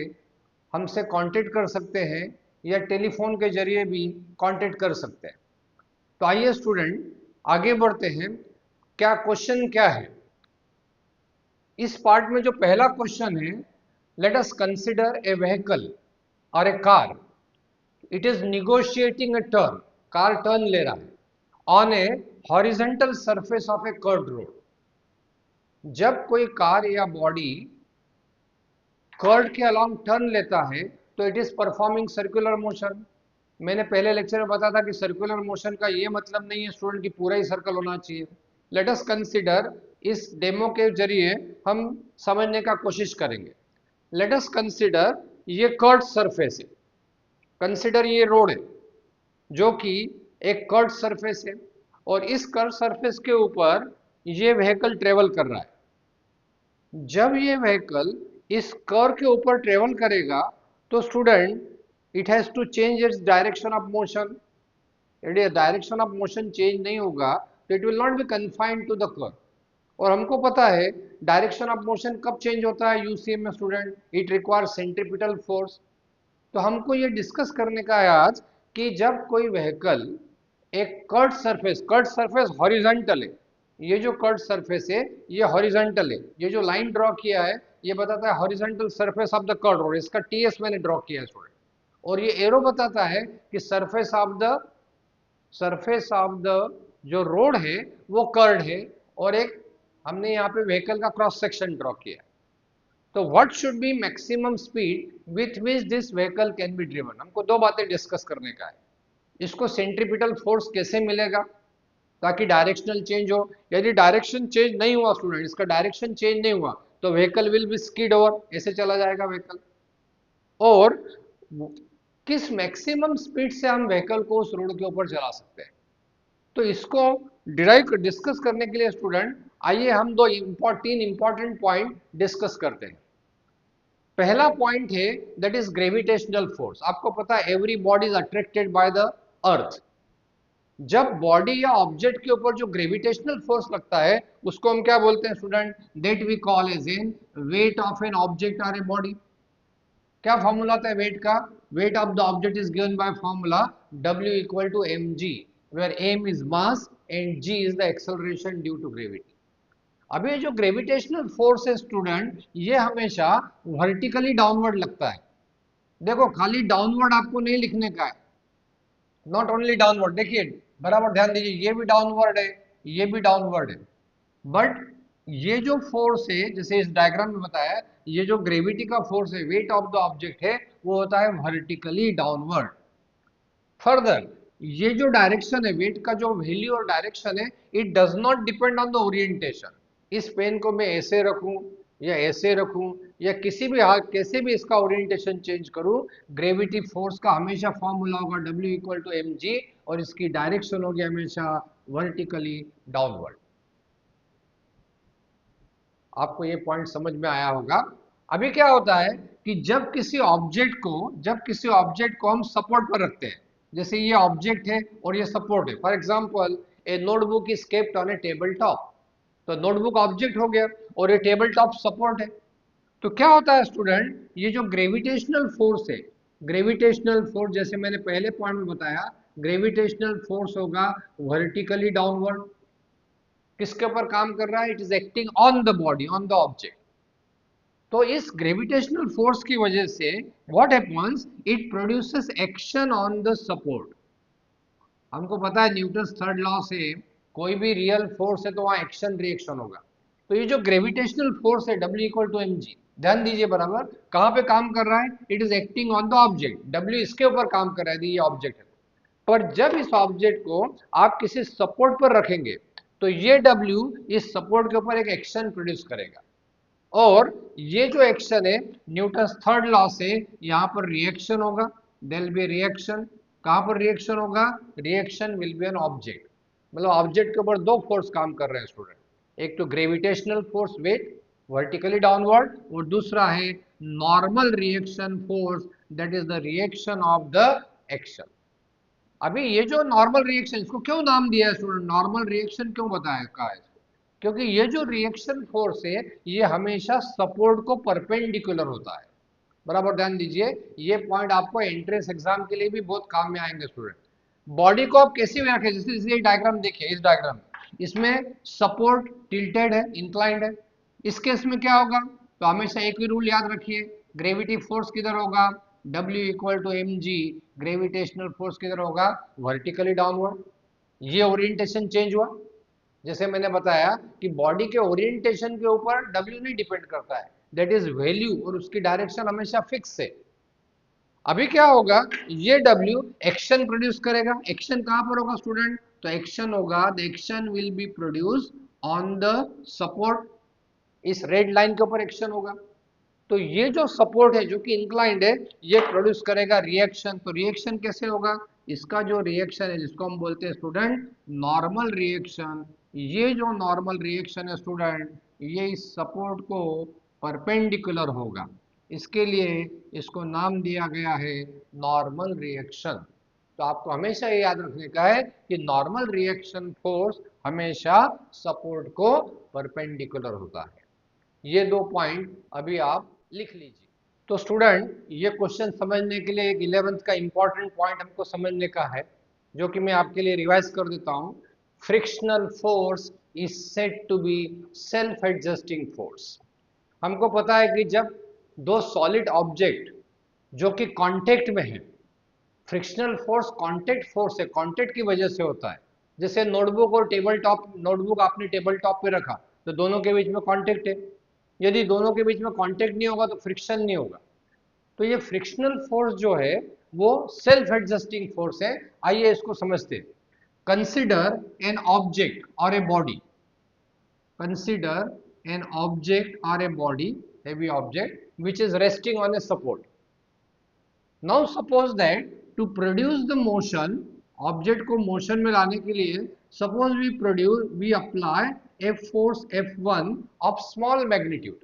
हमसे कांटेक्ट कर सकते हैं या टेलीफोन के जरिए भी कांटेक्ट कर सकते हैं। तो आइए स्टूडेंट आगे बढ़ते हैं। क्या क्वेश्चन क्या है इस पार्ट में? जो पहला क्वेश्चन है, let us consider a vehicle और a car, it is negotiating a turn, car turn ले रहा है on a horizontal surface of a curved road. जब कोई कार या बॉडी कर्व के अलोंग टर्न लेता है तो it is performing circular motion. मैंने पहले लेक्चर में बताया था कि सर्कुलर मोशन का ये मतलब नहीं है स्टूडेंट कि पूरा ही सर्कल होना चाहिए। लेट अस कंसीडर, इस डेमो के जरिए हम समझने का कोशिश करेंगे। लेट अस कंसीडर ये कर्व सरफेस है, कंसीडर ये रोड है जो कि एक कर्व सरफेस है, और इस कर्व सरफेस के ऊपर ये व्हीकल ट्रेवल कर रहा है। जब ये व्हीकल इस कर्व के ऊपर ट्रेवल करेगा तो student it has to change its direction of motion. यदि डायरेक्शन ऑफ मोशन चेंज नहीं होगा तो it will not be confined to the curve. और हमको पता है डायरेक्शन ऑफ मोशन कब चेंज होता है यूसीएम में student, it require centripetal force. तो हमको ये डिस्कस करने का है आज कि जब कोई व्हीकल एक कर्ड सरफेस हॉरिजॉन्टल है, ये जो कर्ड सरफेस है ये हॉरिजॉन्टल है, ये जो लाइन ड्रॉ किया है ये बताता है horizontal surface of the curved road, इसका टीएस मैंने ड्रॉ किया है स्टूडेंट। और ये एरो बताता है कि सरफेस ऑफ द जो रोड है वो कर्ड है, और एक हमने यहाँ पे व्हीकल का क्रॉस सेक्शन ड्रॉ किया है। तो what should be maximum speed with which this vehicle can be driven, हमको दो बातें डिस्कस करने का है। इसको सेंट्रीपिटल फोर्स कैसे मिलेगा ताकि डायरेक्शनल चेंज हो। यदि डायरेक्शन चेंज नहीं हुआ स्टूडेंट, इसका डायरेक्शन चेंज नहीं हुआ तो vehicle will be skid over, ऐसे चला जाएगा व्हीकल। और किस मैक्सिमम स्पीड से हम व्हीकल को उस रोड के ऊपर चला सकते हैं। तो इसको डिस्कस करने के लिए स्टूडेंट आइए हम तीन इंपॉर्टेंट पॉइंट डिस्कस करते हैं। पहला पॉइंट है दैट इज ग्रेविटेशनल फोर्स। आपको पता है every body is attracted by the earth. जब बॉडी या ऑब्जेक्ट के ऊपर जो ग्रेविटेशनल फोर्स लगता है उसको हम क्या बोलते हैं student, that we call as in weight of an object और ए बॉडी। क्या फॉर्मूला था वेट का, weight of the object is given by formula W equal to mg, where m is mass and g is the acceleration due to gravity. अब ये जो ग्रेविटेशनल फोर्स है स्टूडेंट ये हमेशा वर्टिकली डाउनवर्ड लगता है। देखो खाली डाउनवर्ड आपको नहीं लिखने का है, नॉट ओनली डाउनवर्ड, देखिए बराबर ध्यान दीजिए, ये भी डाउनवर्ड है ये भी डाउनवर्ड है, बट ये जो फोर्स है जैसे इस डायग्राम में बताया, ये जो ग्रेविटी का फोर्स है वेट ऑफ द ऑब्जेक्ट है वो होता है वर्टिकली डाउनवर्ड। फर्दर ये जो डायरेक्शन है वेट का जो वैल्यू और डायरेक्शन है it does not depend on the orientation. इस पेन को मैं ऐसे रखूं या ऐसे रखूं या किसी भी हाथ कैसे भी इसका ओरिएंटेशन चेंज करूं, ग्रेविटी फोर्स का हमेशा फॉर्मूला होगा W इक्वल टू mg और इसकी डायरेक्शन होगी हमेशा वर्टिकली डाउनवर्ड। आपको ये पॉइंट समझ में आया होगा। अभी क्या होता है कि जब किसी ऑब्जेक्ट को हम सपोर्ट पर रखते हैं, जैसे ये ऑब्जेक्ट है और ये सपोर्ट है, for example A notebook is kept on A table top, तो नोटबुक ऑब्जेक्ट हो गया और ये टेबल टॉप सपोर्ट है। तो क्या होता है स्टूडेंट, ये जो ग्रेविटेशनल फोर्स है, ग्रेविटेशनल फोर्स जैसे मैंने पहले पॉइंट में बताया, ग्रेविटेशनल फोर्स होगा वर्टिकली डाउनवर्ड। किसके ऊपर काम कर रहा है, it is acting on the body, on the object. तो इस ग्रेविटेशनल फोर्स की वजह से what happens, it produces action on the support. हमको पता है न्यूटन थर्ड लॉ से कोई भी रियल फोर्स है तो वहां एक्शन रिएक्शन होगा। तो ये जो ग्रेविटेशनल फोर्स है W इक्वल टू mg, ध्यान दीजिए बराबर कहां पे काम कर रहा है, it is acting on the object, W इसके ऊपर काम कर रहा है, ये ऑब्जेक्ट है। पर जब इस ऑब्जेक्ट को आप किसी सपोर्ट पर रखेंगे तो ये W इस सपोर्ट के ऊपर एक एक्शन प्रोड्यूस करेगा, और ये जो एक्शन है न्यूटन थर्ड लॉ से यहाँ पर रिएक्शन होगा, देयर विल बी रिएक्शन। कहाँ पर रिएक्शन होगा, reaction will be an object, मतलब ऑब्जेक्ट के ऊपर दो फोर्स काम कर रहे हैं स्टूडेंट, एक तो gravitational force weight vertically downward और दूसरा है normal reaction force that is the reaction of the action. अभी ये जो नॉर्मल रिएक्शन, इसको क्यों नाम दिया है स्टूडेंट, नॉर्मल रिएक्शन क्यों बताया कहा है, क्योंकि ये जो रिएक्शन फोर्स है ये हमेशा सपोर्ट को परपेंडिकुलर होता है। बराबर ध्यान दीजिए, ये पॉइंट आपको एंट्रेंस एग्जाम के लिए भी बहुत काम में आएंगे स्टूडेंट। बॉडी को आप कैसे भी रखें, जैसे ये डायग्राम देखिए, इस डायग्राम इसमें सपोर्ट टिल्टेड है, इंक्लाइंड है। इस केस में क्या होगा, तो हमेशा एक ही रूल याद रखिए, ग्रेविटी फोर्स किधर होगा, W equal to mg, gravitational force किधर होगा, वर्टिकली डाउनवर्ड। ये ओरिएंटेशन चेंज हुआ, जैसे मैंने बताया कि बॉडी के ओरिएंटेशन के ऊपर W नहीं डिपेंड करता है, दैट इज वैल्यू, और उसकी डायरेक्शन हमेशा फिक्स है। अभी क्या होगा, ये W एक्शन प्रोड्यूस करेगा, एक्शन कहां पर होगा स्टूडेंट, तो एक्शन होगा, the action will be produce on the support, इस रेड लाइन के ऊपर एक्शन होगा। तो ये जो सपोर्ट है जो कि इंक्लाइंड है ये प्रोड्यूस करेगा रिएक्शन। तो रिएक्शन कैसे होगा, इसका जो रिएक्शन है जिसको हम बोलते हैं स्टूडेंट नॉर्मल रिएक्शन, ये जो नॉर्मल रिएक्शन है स्टूडेंट ये इस सपोर्ट को परपेंडिकुलर होगा। इसके लिए इसको नाम दिया गया है नॉर्मल रिएक्शन। तो आपको हमेशा ये याद रखने का है कि नॉर्मल रिएक्शन फोर्स हमेशा सपोर्ट को परपेंडिकुलर होता है। ये 2 पॉइंट अभी आप लिख लीजिए। तो स्टूडेंट, ये क्वेश्चन समझने के लिए एक 11th का इंपॉर्टेंट पॉइंट हमको समझने का है, जो कि मैं आपके लिए रिवाइज कर देता हूं। Frictional force is said to be self adjusting force. हमको पता है कि जब दो सॉलिड ऑब्जेक्ट जो कि कांटेक्ट में है, फ्रिक्शनल फोर्स कांटेक्ट फोर्स है, कांटेक्ट की वजह से होता है। जैसे नोटबुक और टेबल टॉप, नोटबुक आपने टेबल टॉप पे रखा तो दोनों के बीच में कांटेक्ट है। यदि दोनों के बीच में कांटेक्ट नहीं होगा तो फ्रिक्शन नहीं होगा। तो ये फ्रिक्शनल फोर्स जो है वो सेल्फ एडजस्टिंग फोर्स है। आइए इसको समझते हैं। कंसिडर एन ऑब्जेक्ट और a body, consider an object or a body, heavy object, which is resting on a support. Now suppose that to produce the motion, object को motion में लाने के लिए suppose we apply a force F1 of small magnitude.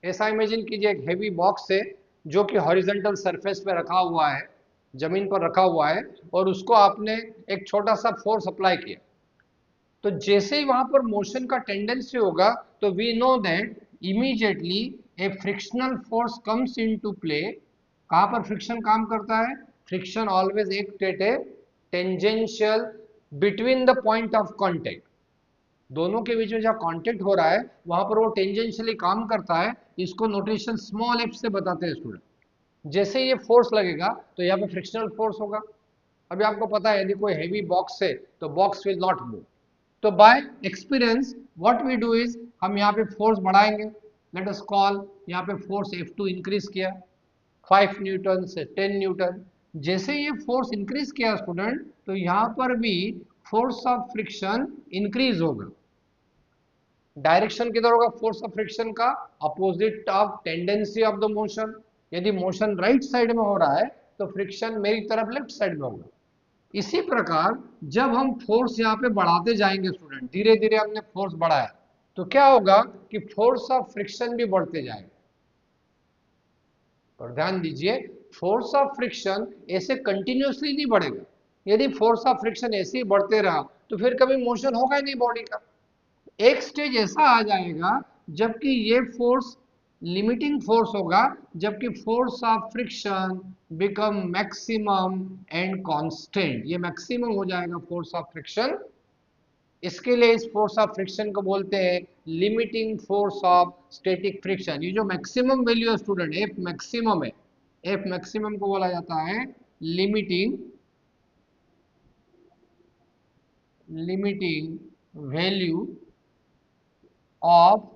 ऐसा इमेजिन कीजिए एक हेवी बॉक्स है जो कि हॉरिजॉन्टल सरफेस पे रखा हुआ है, जमीन पर रखा हुआ है, और उसको आपने एक छोटा सा फोर्स अप्लाई किया। तो जैसे ही वहां पर मोशन का टेंडेंसी होगा तो we know that immediately a frictional force comes into play. कहां पर फ्रिक्शन काम करता है? Friction always act at a tangential between the point of contact. दोनों के बीच में जब कांटेक्ट हो रहा है वहां पर वो टेंजेंशियली काम करता है। इसको नोटेशन स्मॉल एफ से बताते हैं स्टूडेंट। जैसे ये फोर्स लगेगा तो यहाँ पे फ्रिक्शनल फोर्स होगा। अभी आपको पता है यदि कोई हैवी बॉक्स है तो बॉक्स विल नॉट मूव। तो by experience what we do is, हम यहाँ पे फोर्स बढ़ाएंगे। लेट अस कॉल, यहाँ पे फोर्स F2 इंक्रीज किया 5 न्यूटन से 10 न्यूटन। जैसे ये फोर्स इंक्रीज किया स्टूडेंट तो यहाँ पर भी फोर्स ऑफ फ्रिक्शन इंक्रीज होगा। डायरेक्शन किधर होगा फोर्स ऑफ फ्रिक्शन का? Opposite of tendency of the motion. यदि मोशन राइट साइड में हो रहा है तो फ्रिक्शन मेरी तरफ लेफ्ट साइड में होगा। इसी प्रकार जब हम फोर्स यहाँ पे बढ़ाते जाएंगे स्टूडेंट, धीरे धीरे हमने फोर्स बढ़ाया तो क्या होगा कि फोर्स ऑफ फ्रिक्शन भी बढ़ते जाएगा। और ध्यान दीजिए, फोर्स ऑफ फ्रिक्शन ऐसे कंटिन्यूअसली नहीं बढ़ेगा। यदि फोर्स ऑफ फ्रिक्शन ऐसे ही बढ़ते रहा तो फिर कभी मोशन होगा ही नहीं बॉडी का। एक स्टेज ऐसा आ जाएगा जबकि ये फोर्स लिमिटिंग फोर्स होगा, जबकि force of friction become maximum and constant. ये मैक्सिमम हो जाएगा फोर्स ऑफ फ्रिक्शन। इसके लिए इस फोर्स ऑफ फ्रिक्शन को बोलते हैं limiting force of static friction. ये जो मैक्सिमम वैल्यू है स्टूडेंट, एफ मैक्सिमम है, एफ मैक्सिमम को बोला जाता है limiting value of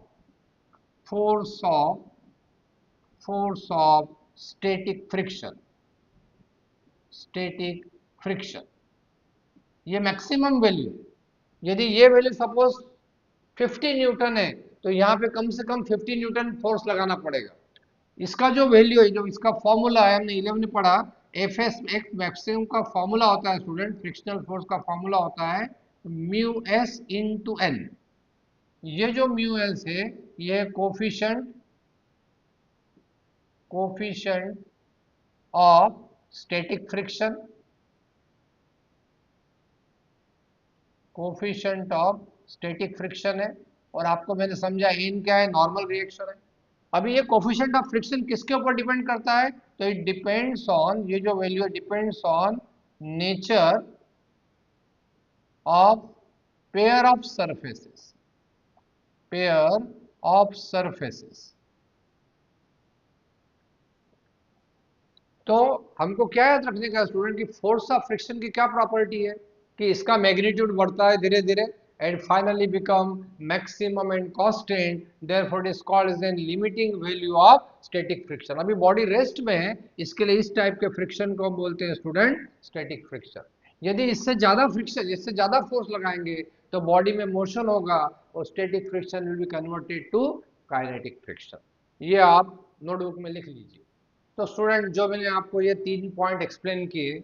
force of static friction। ये मैक्सिमम वैल्यू। यदि ये वैल्यू सपोज 50 न्यूटन है तो यहाँ पे कम से कम 50 न्यूटन फोर्स लगाना पड़ेगा। इसका जो वैल्यू है, जो इसका फॉर्मूला है, हमने 11 में पढ़ा, एफ एस एक्स मैक्सिमम का फॉर्मूला होता है स्टूडेंट, फ्रिक्शनल फोर्स का फॉर्मूला होता है म्यू एस इंटू एन। ये जो म्यू एस है ये coefficient of static friction, coefficient of static friction है। और आपको मैंने समझा एन क्या है, नॉर्मल रिएक्शन है। अभी ये कोफिशिएंट ऑफ फ्रिक्शन किसके ऊपर डिपेंड करता है? तो इट डिपेंड्स ऑन, ये जो value depends on nature of pair of surfaces. तो हमको क्या याद रखने का स्टूडेंट कि फोर्स ऑफ फ्रिक्शन की क्या प्रॉपर्टी है कि इसका मैग्नीट्यूड बढ़ता है धीरे धीरे and finally become maximum and constant, therefore it is called as an limiting value of static friction. अभी बॉडी रेस्ट में है, इसके लिए इस टाइप के फ्रिक्शन को हम बोलते हैं स्टूडेंट स्टैटिक फ्रिक्शन। यदि इससे ज्यादा फ्रिक्शन, इससे ज्यादा फोर्स लगाएंगे तो बॉडी में मोशन होगा और static friction will be converted to kinetic friction. ये आप नोटबुक में लिख लीजिए। तो स्टूडेंट, जो मैंने आपको ये 3 पॉइंट एक्सप्लेन किए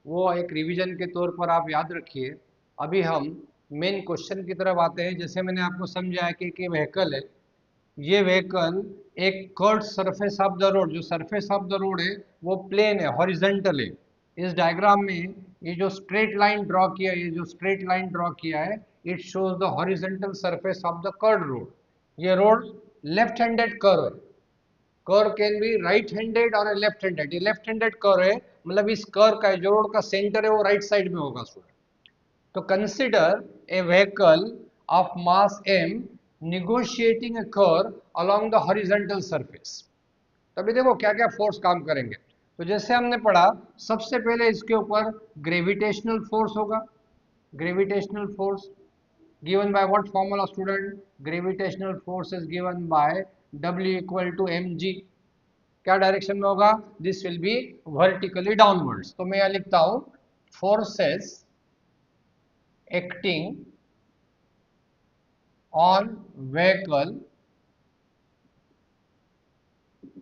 वो एक रिवीजन के तौर पर आप याद रखिए। अभी हम मेन क्वेश्चन की तरफ आते हैं। जैसे मैंने आपको समझाया कि व्हीकल है, ये व्हीकल एक curve surface of the road, जो सरफेस ऑफ द रोड है वो प्लेन है, हॉरिजेंटल है। इस डायग्राम में ये जो स्ट्रेट लाइन ड्रॉ किया है, ये जो स्ट्रेट लाइन ड्रॉ किया है, it shows the horizontal surface of the curve road. ये रोड लेफ्ट हैंडेड कर्व है, curve can be right handed और लेफ्ट हैंडेड। ये लेफ्ट हैंडेड कर्व है, मतलब इस कर्व का जो रोड का सेंटर है वो राइट साइड में होगा स्टूडेंट। तो consider a vehicle of mass m negotiating a curve along the horizontal surface। तभी देखो क्या क्या फोर्स काम करेंगे। तो जैसे हमने पढ़ा, सबसे पहले इसके ऊपर ग्रेविटेशनल फोर्स होगा। Gravitational force given by what formula student? Gravitational force is given by W equal to mg। क्या डायरेक्शन में होगा? This will be vertically downwards. तो मैं यहां लिखता हूं फोर्सेस एक्टिंग ऑन व्हीकल।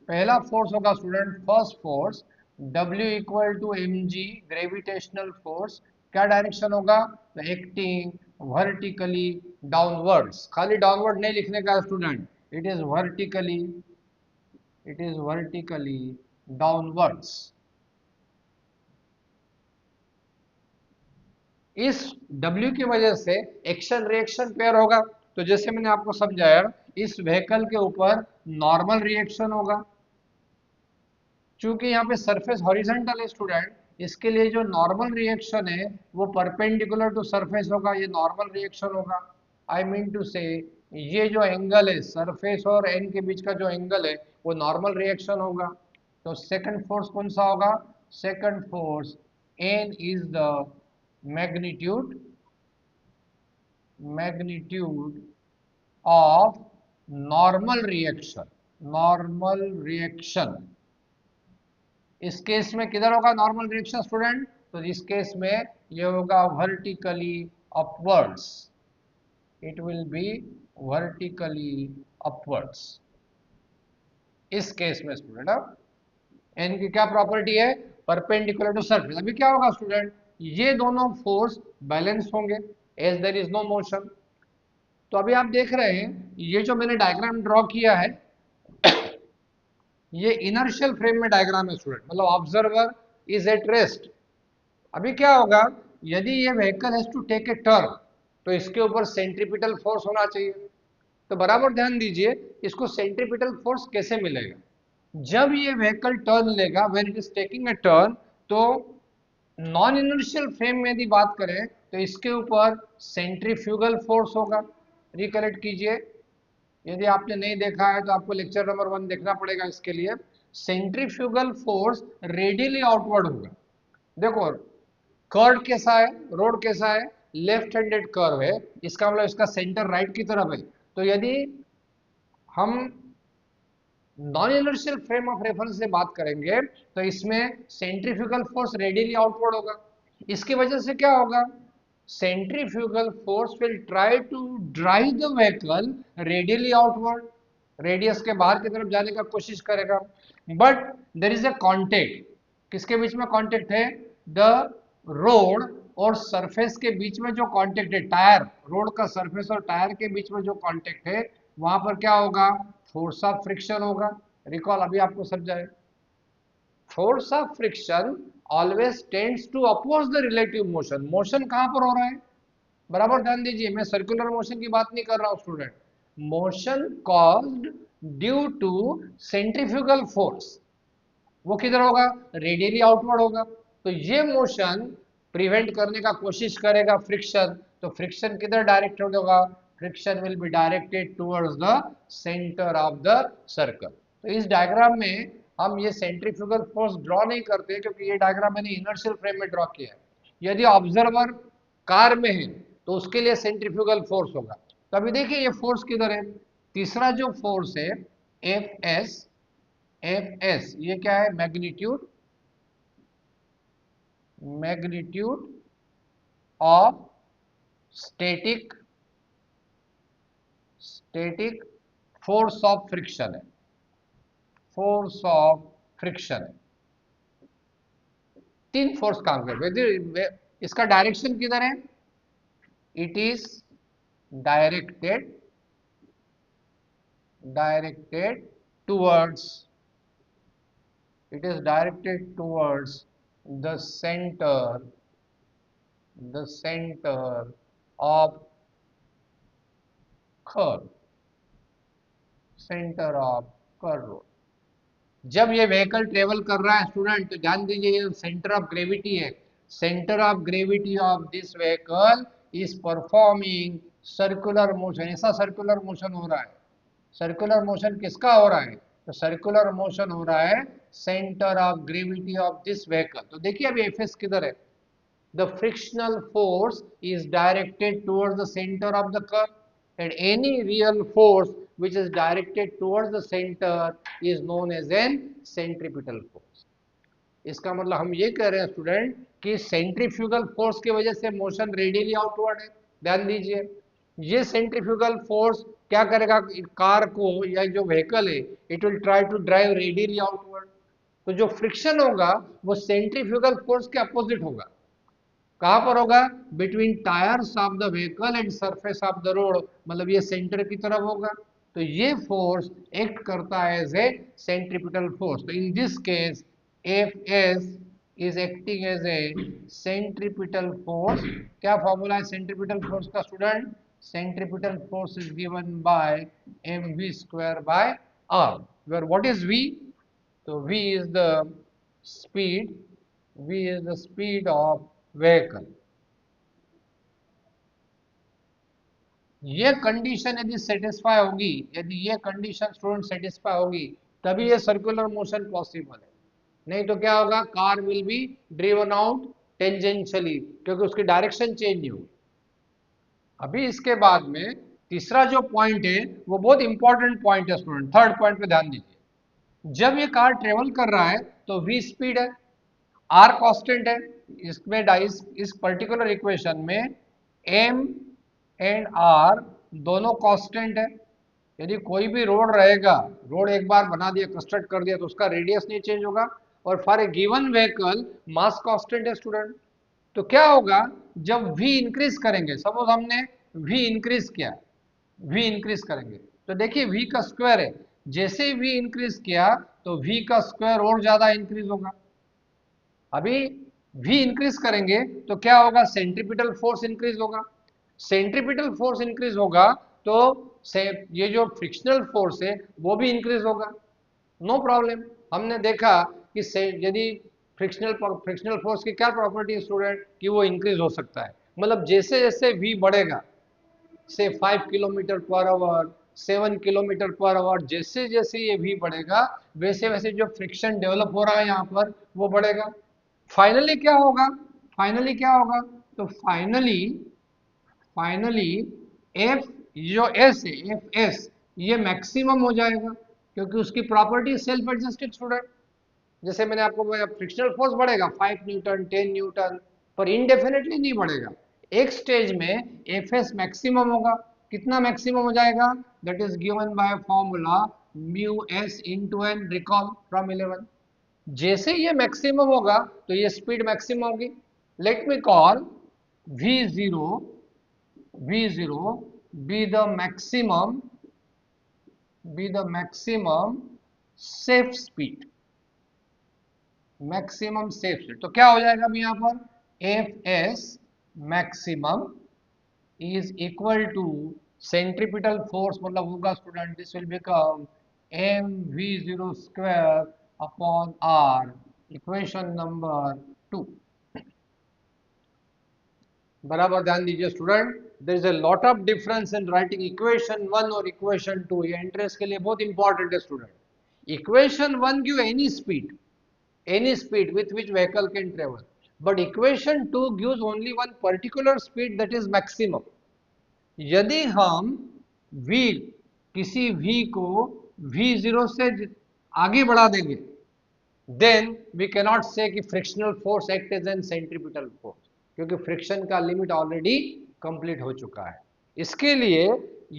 पहला फोर्स होगा student, first force W equal to mg gravitational force. क्या डायरेक्शन होगा? तो एक्टिंग वर्टिकली डाउनवर्ड्स। खाली डाउनवर्ड नहीं लिखने का student, it is vertically, it is vertically downwards. इस W की वजह से एक्शन रिएक्शन पेयर होगा। तो जैसे मैंने आपको समझाया, इस व्हीकल के ऊपर नॉर्मल रिएक्शन होगा। चूंकि यहाँ पे सरफेस हॉरिजॉन्टल है स्टूडेंट, इसके लिए जो नॉर्मल रिएक्शन है वो परपेंडिकुलर टू सरफेस होगा, ये नॉर्मल रिएक्शन होगा। आई मीन टू से ये जो एंगल है सरफेस और एन के बीच का जो एंगल है वो नॉर्मल रिएक्शन होगा। तो सेकंड फोर्स कौन सा होगा? Second force N is the magnitude, magnitude of normal reaction, normal reaction. इस केस में किधर होगा नॉर्मल रिएक्शन स्टूडेंट? तो इस केस में ये होगा vertically upwards, it will be vertically upwards इस केस में स्टूडेंट। अब एन की क्या प्रॉपर्टी है? Perpendicular to surface. अभी क्या होगा स्टूडेंट? ये दोनों फोर्स बैलेंस होंगे as there is no motion. तो अभी आप देख रहे हैं ये जो मैंने डायग्राम ड्रॉ किया है, ये इनर्शियल फ्रेम में डायग्राम है स्टूडेंट, मतलब ऑब्जर्वर इज एट रेस्ट। अभी क्या होगा, यदि ये vehicle has to take a turn, तो इसके ऊपर सेंट्रीपिटल फोर्स होना चाहिए। तो बराबर ध्यान दीजिए, इसको सेंट्रीपिटल फोर्स कैसे मिलेगा? जब ये व्हीकल टर्न लेगा, when it is taking a turn, तो नॉन इनर्शियल फ्रेम में यदि बात करें तो इसके ऊपर सेंट्रीफ्यूगल फोर्स होगा। रिकलेक्ट कीजिए, यदि आपने नहीं देखा है तो आपको लेक्चर नंबर 1 देखना पड़ेगा इसके लिए। सेंट्रीफ्यूगल फोर्स रेडियली आउटवर्ड होगा। देखो कर्व कैसा है, रोड कैसा है, लेफ्ट हैंडेड कर्व है, इसका मतलब इसका सेंटर राइट की तरफ है। तो यदि हम non inertial frame of reference से बात करेंगे तो इसमें सेंट्रीफ्यूगल फोर्स रेडियली आउटवर्ड होगा। इसकी वजह से क्या होगा? Centrifugal force will try to drive the vehicle radially outward, radius के बाहर की तरफ जाने का कोशिश करेगा। But there is a contact, किसके बीच में कांटेक्ट है? द रोड और सरफेस के बीच में जो कांटेक्ट है, टायर, रोड का सरफेस और टायर के बीच में जो कांटेक्ट है, वहां पर क्या होगा? फोर्स ऑफ फ्रिक्शन होगा। रिकॉल अभी आपको समझाए, force of friction always tends to oppose the relative motion. Motion कहां पर हो रहा है? बराबर ध्यान दीजिए, मैं सर्कुलर मोशन की बात नहीं कर रहा हूं student. Motion caused due to centrifugal force, वो किधर होगा? रेडियली आउटवर्ड होगा। तो ये मोशन प्रिवेंट करने का कोशिश करेगा फ्रिक्शन। तो फ्रिक्शन किधर डायरेक्टेड होगा? Friction will be directed towards the centre of the circle. तो इस डायग्राम में हम ये सेंट्रीफ्यूगल फोर्स ड्रॉ नहीं करते क्योंकि ये डायग्राम मैंने इनर्शियल फ्रेम में ड्रॉ किया है। यदि ऑब्जर्वर कार में है तो उसके लिए सेंट्रीफ्यूगल फोर्स होगा। तो अभी देखिए ये फोर्स किधर है? तीसरा जो फोर्स है एफ एस, एफ एस ये क्या है? Magnitude, magnitude of static, static force of friction है, फोर्स ऑफ फ्रिक्शन है। तीन फोर्स काम कर रहे हैं। इसका डायरेक्शन किधर है? It is directed, directed towards, it is directed towards the center of curve, center of curve road. जब ये व्हीकल ट्रेवल कर रहा है स्टूडेंट, तो ध्यान दीजिए ये सेंटर ऑफ ग्रेविटी है, centre of gravity of this vehicle is performing circular motion, ऐसा सर्कुलर मोशन हो रहा है। सर्कुलर मोशन किसका हो रहा है? तो सर्कुलर मोशन हो रहा है centre of gravity of this vehicle. तो देखिए अभी एफएस किधर है, the frictional force is directed towards the center of the curve, and any real force which is directed towards the center is known as an centripetal force. इसका मतलब हम ये कह रहे हैं स्टूडेंट कि सेंट्रीफ्यूगल फोर्स की वजह से मोशन रेडियली आउटवर्ड है। ध्यान दीजिए, ये सेंट्रीफ्यूगल फोर्स क्या करेगा, कार को या जो व्हीकल है it will try to drive radially outward. तो जो फ्रिक्शन होगा वो सेंट्रीफ्यूगल फोर्स के अपोजिट होगा। कहां पर होगा? Between tyres of the vehicle and surface of the road, मतलब ये सेंटर की तरफ होगा। तो ये फोर्स एक्ट करता है एज ए सेंट्रीपिटल फोर्स। तो in this case F S is acting as a centripetal force. क्या फॉर्मूला है सेंट्रीपिटल फोर्स का student? Centripetal force is given by M V square by R, where what is V? तो v is the speed, v is the speed of vehicle। ये कंडीशन यदि सेटिस्फाई होगी, यदि ये कंडीशन स्टूडेंट सेटिस्फाई होगी, तभी ये सर्कुलर मोशन पॉसिबल है। नहीं तो क्या होगा, car will be driven out tangentially, क्योंकि उसकी डायरेक्शन चेंज नहीं होगी। अभी इसके बाद में तीसरा जो पॉइंट है वो बहुत इंपॉर्टेंट पॉइंट है स्टूडेंट, थर्ड पॉइंट पे ध्यान दीजिए। जब ये कार ट्रेवल कर रहा है तो v स्पीड है, r कांस्टेंट है। इसमें इस पर्टिकुलर इक्वेशन में m एंड r दोनों कांस्टेंट है। यदि कोई भी रोड रहेगा, रोड एक बार बना दिया, कंस्ट्रक्ट कर दिया, तो उसका रेडियस नहीं चेंज होगा। और for a given vehicle mass constant है स्टूडेंट। तो क्या होगा, जब v इंक्रीज करेंगे, सपोज हमने v इंक्रीज किया, v इंक्रीज करेंगे तो देखिए v का स्क्वायर है, जैसे ही v इंक्रीज किया तो v का स्क्वायर और ज्यादा इंक्रीज होगा। अभी v इंक्रीज करेंगे तो क्या होगा, सेंट्रीपिटल फोर्स इंक्रीज होगा। सेंट्रीपिटल फोर्स इंक्रीज होगा तो से ये जो फ्रिक्शनल फोर्स है वो भी इंक्रीज होगा। No problem. हमने देखा कि यदि फ्रिक्शनल फोर्स की क्या प्रॉपर्टी है स्टूडेंट, कि वो इंक्रीज हो सकता है। मतलब जैसे जैसे v बढ़ेगा, से 5 kilometre per our, 7 kilometre per our, जैसे जैसे ये v बढ़ेगा वैसे वैसे जो फ्रिक्शन डेवलप हो रहा है यहाँ पर वो बढ़ेगा। फाइनली क्या होगा, फाइनली क्या होगा, तो फाइनली फाइनली एफ जो एस है, एफ एस ये मैक्सिमम हो जाएगा, क्योंकि उसकी प्रॉपर्टी सेल्फ एडजस्टेड स्टूडेंट। जैसे मैंने आपको बताया फ्रिक्शनल फोर्स बढ़ेगा 5 न्यूटन 10 न्यूटन, पर इनडेफिनेटली नहीं बढ़ेगा। एक स्टेज में एफ एस मैक्सिमम होगा। कितना मैक्सिमम हो जाएगा? That is given by formula mu S into N, recall from 11। जैसे ये मैक्सिमम होगा तो ये स्पीड मैक्सिमम होगी। Let me call v0, v0 be the maximum safe speed, maximum safe speed. तो क्या हो जाएगा अभी यहाँ पर, F S maximum is equal to centripetal force, मतलब होगा student this will become M V zero square upon R, equation number 2। बराबर ध्यान दीजिए student, there is a lot of difference in writing equation 1 और इक्वेशन 2। ये एंट्रेंस के लिए बहुत इंपॉर्टेंट है student. Equation 1 give any speed, any speed with which vehicle can travel, but equation 2 gives only one particular speed, that is maximum। यदि हम v किसी v को v0 से आगे बढ़ा देंगे, then we cannot say कि frictional force act as an centripetal force, क्योंकि फ्रिक्शन का लिमिट ऑलरेडी कंप्लीट हो चुका है। इसके लिए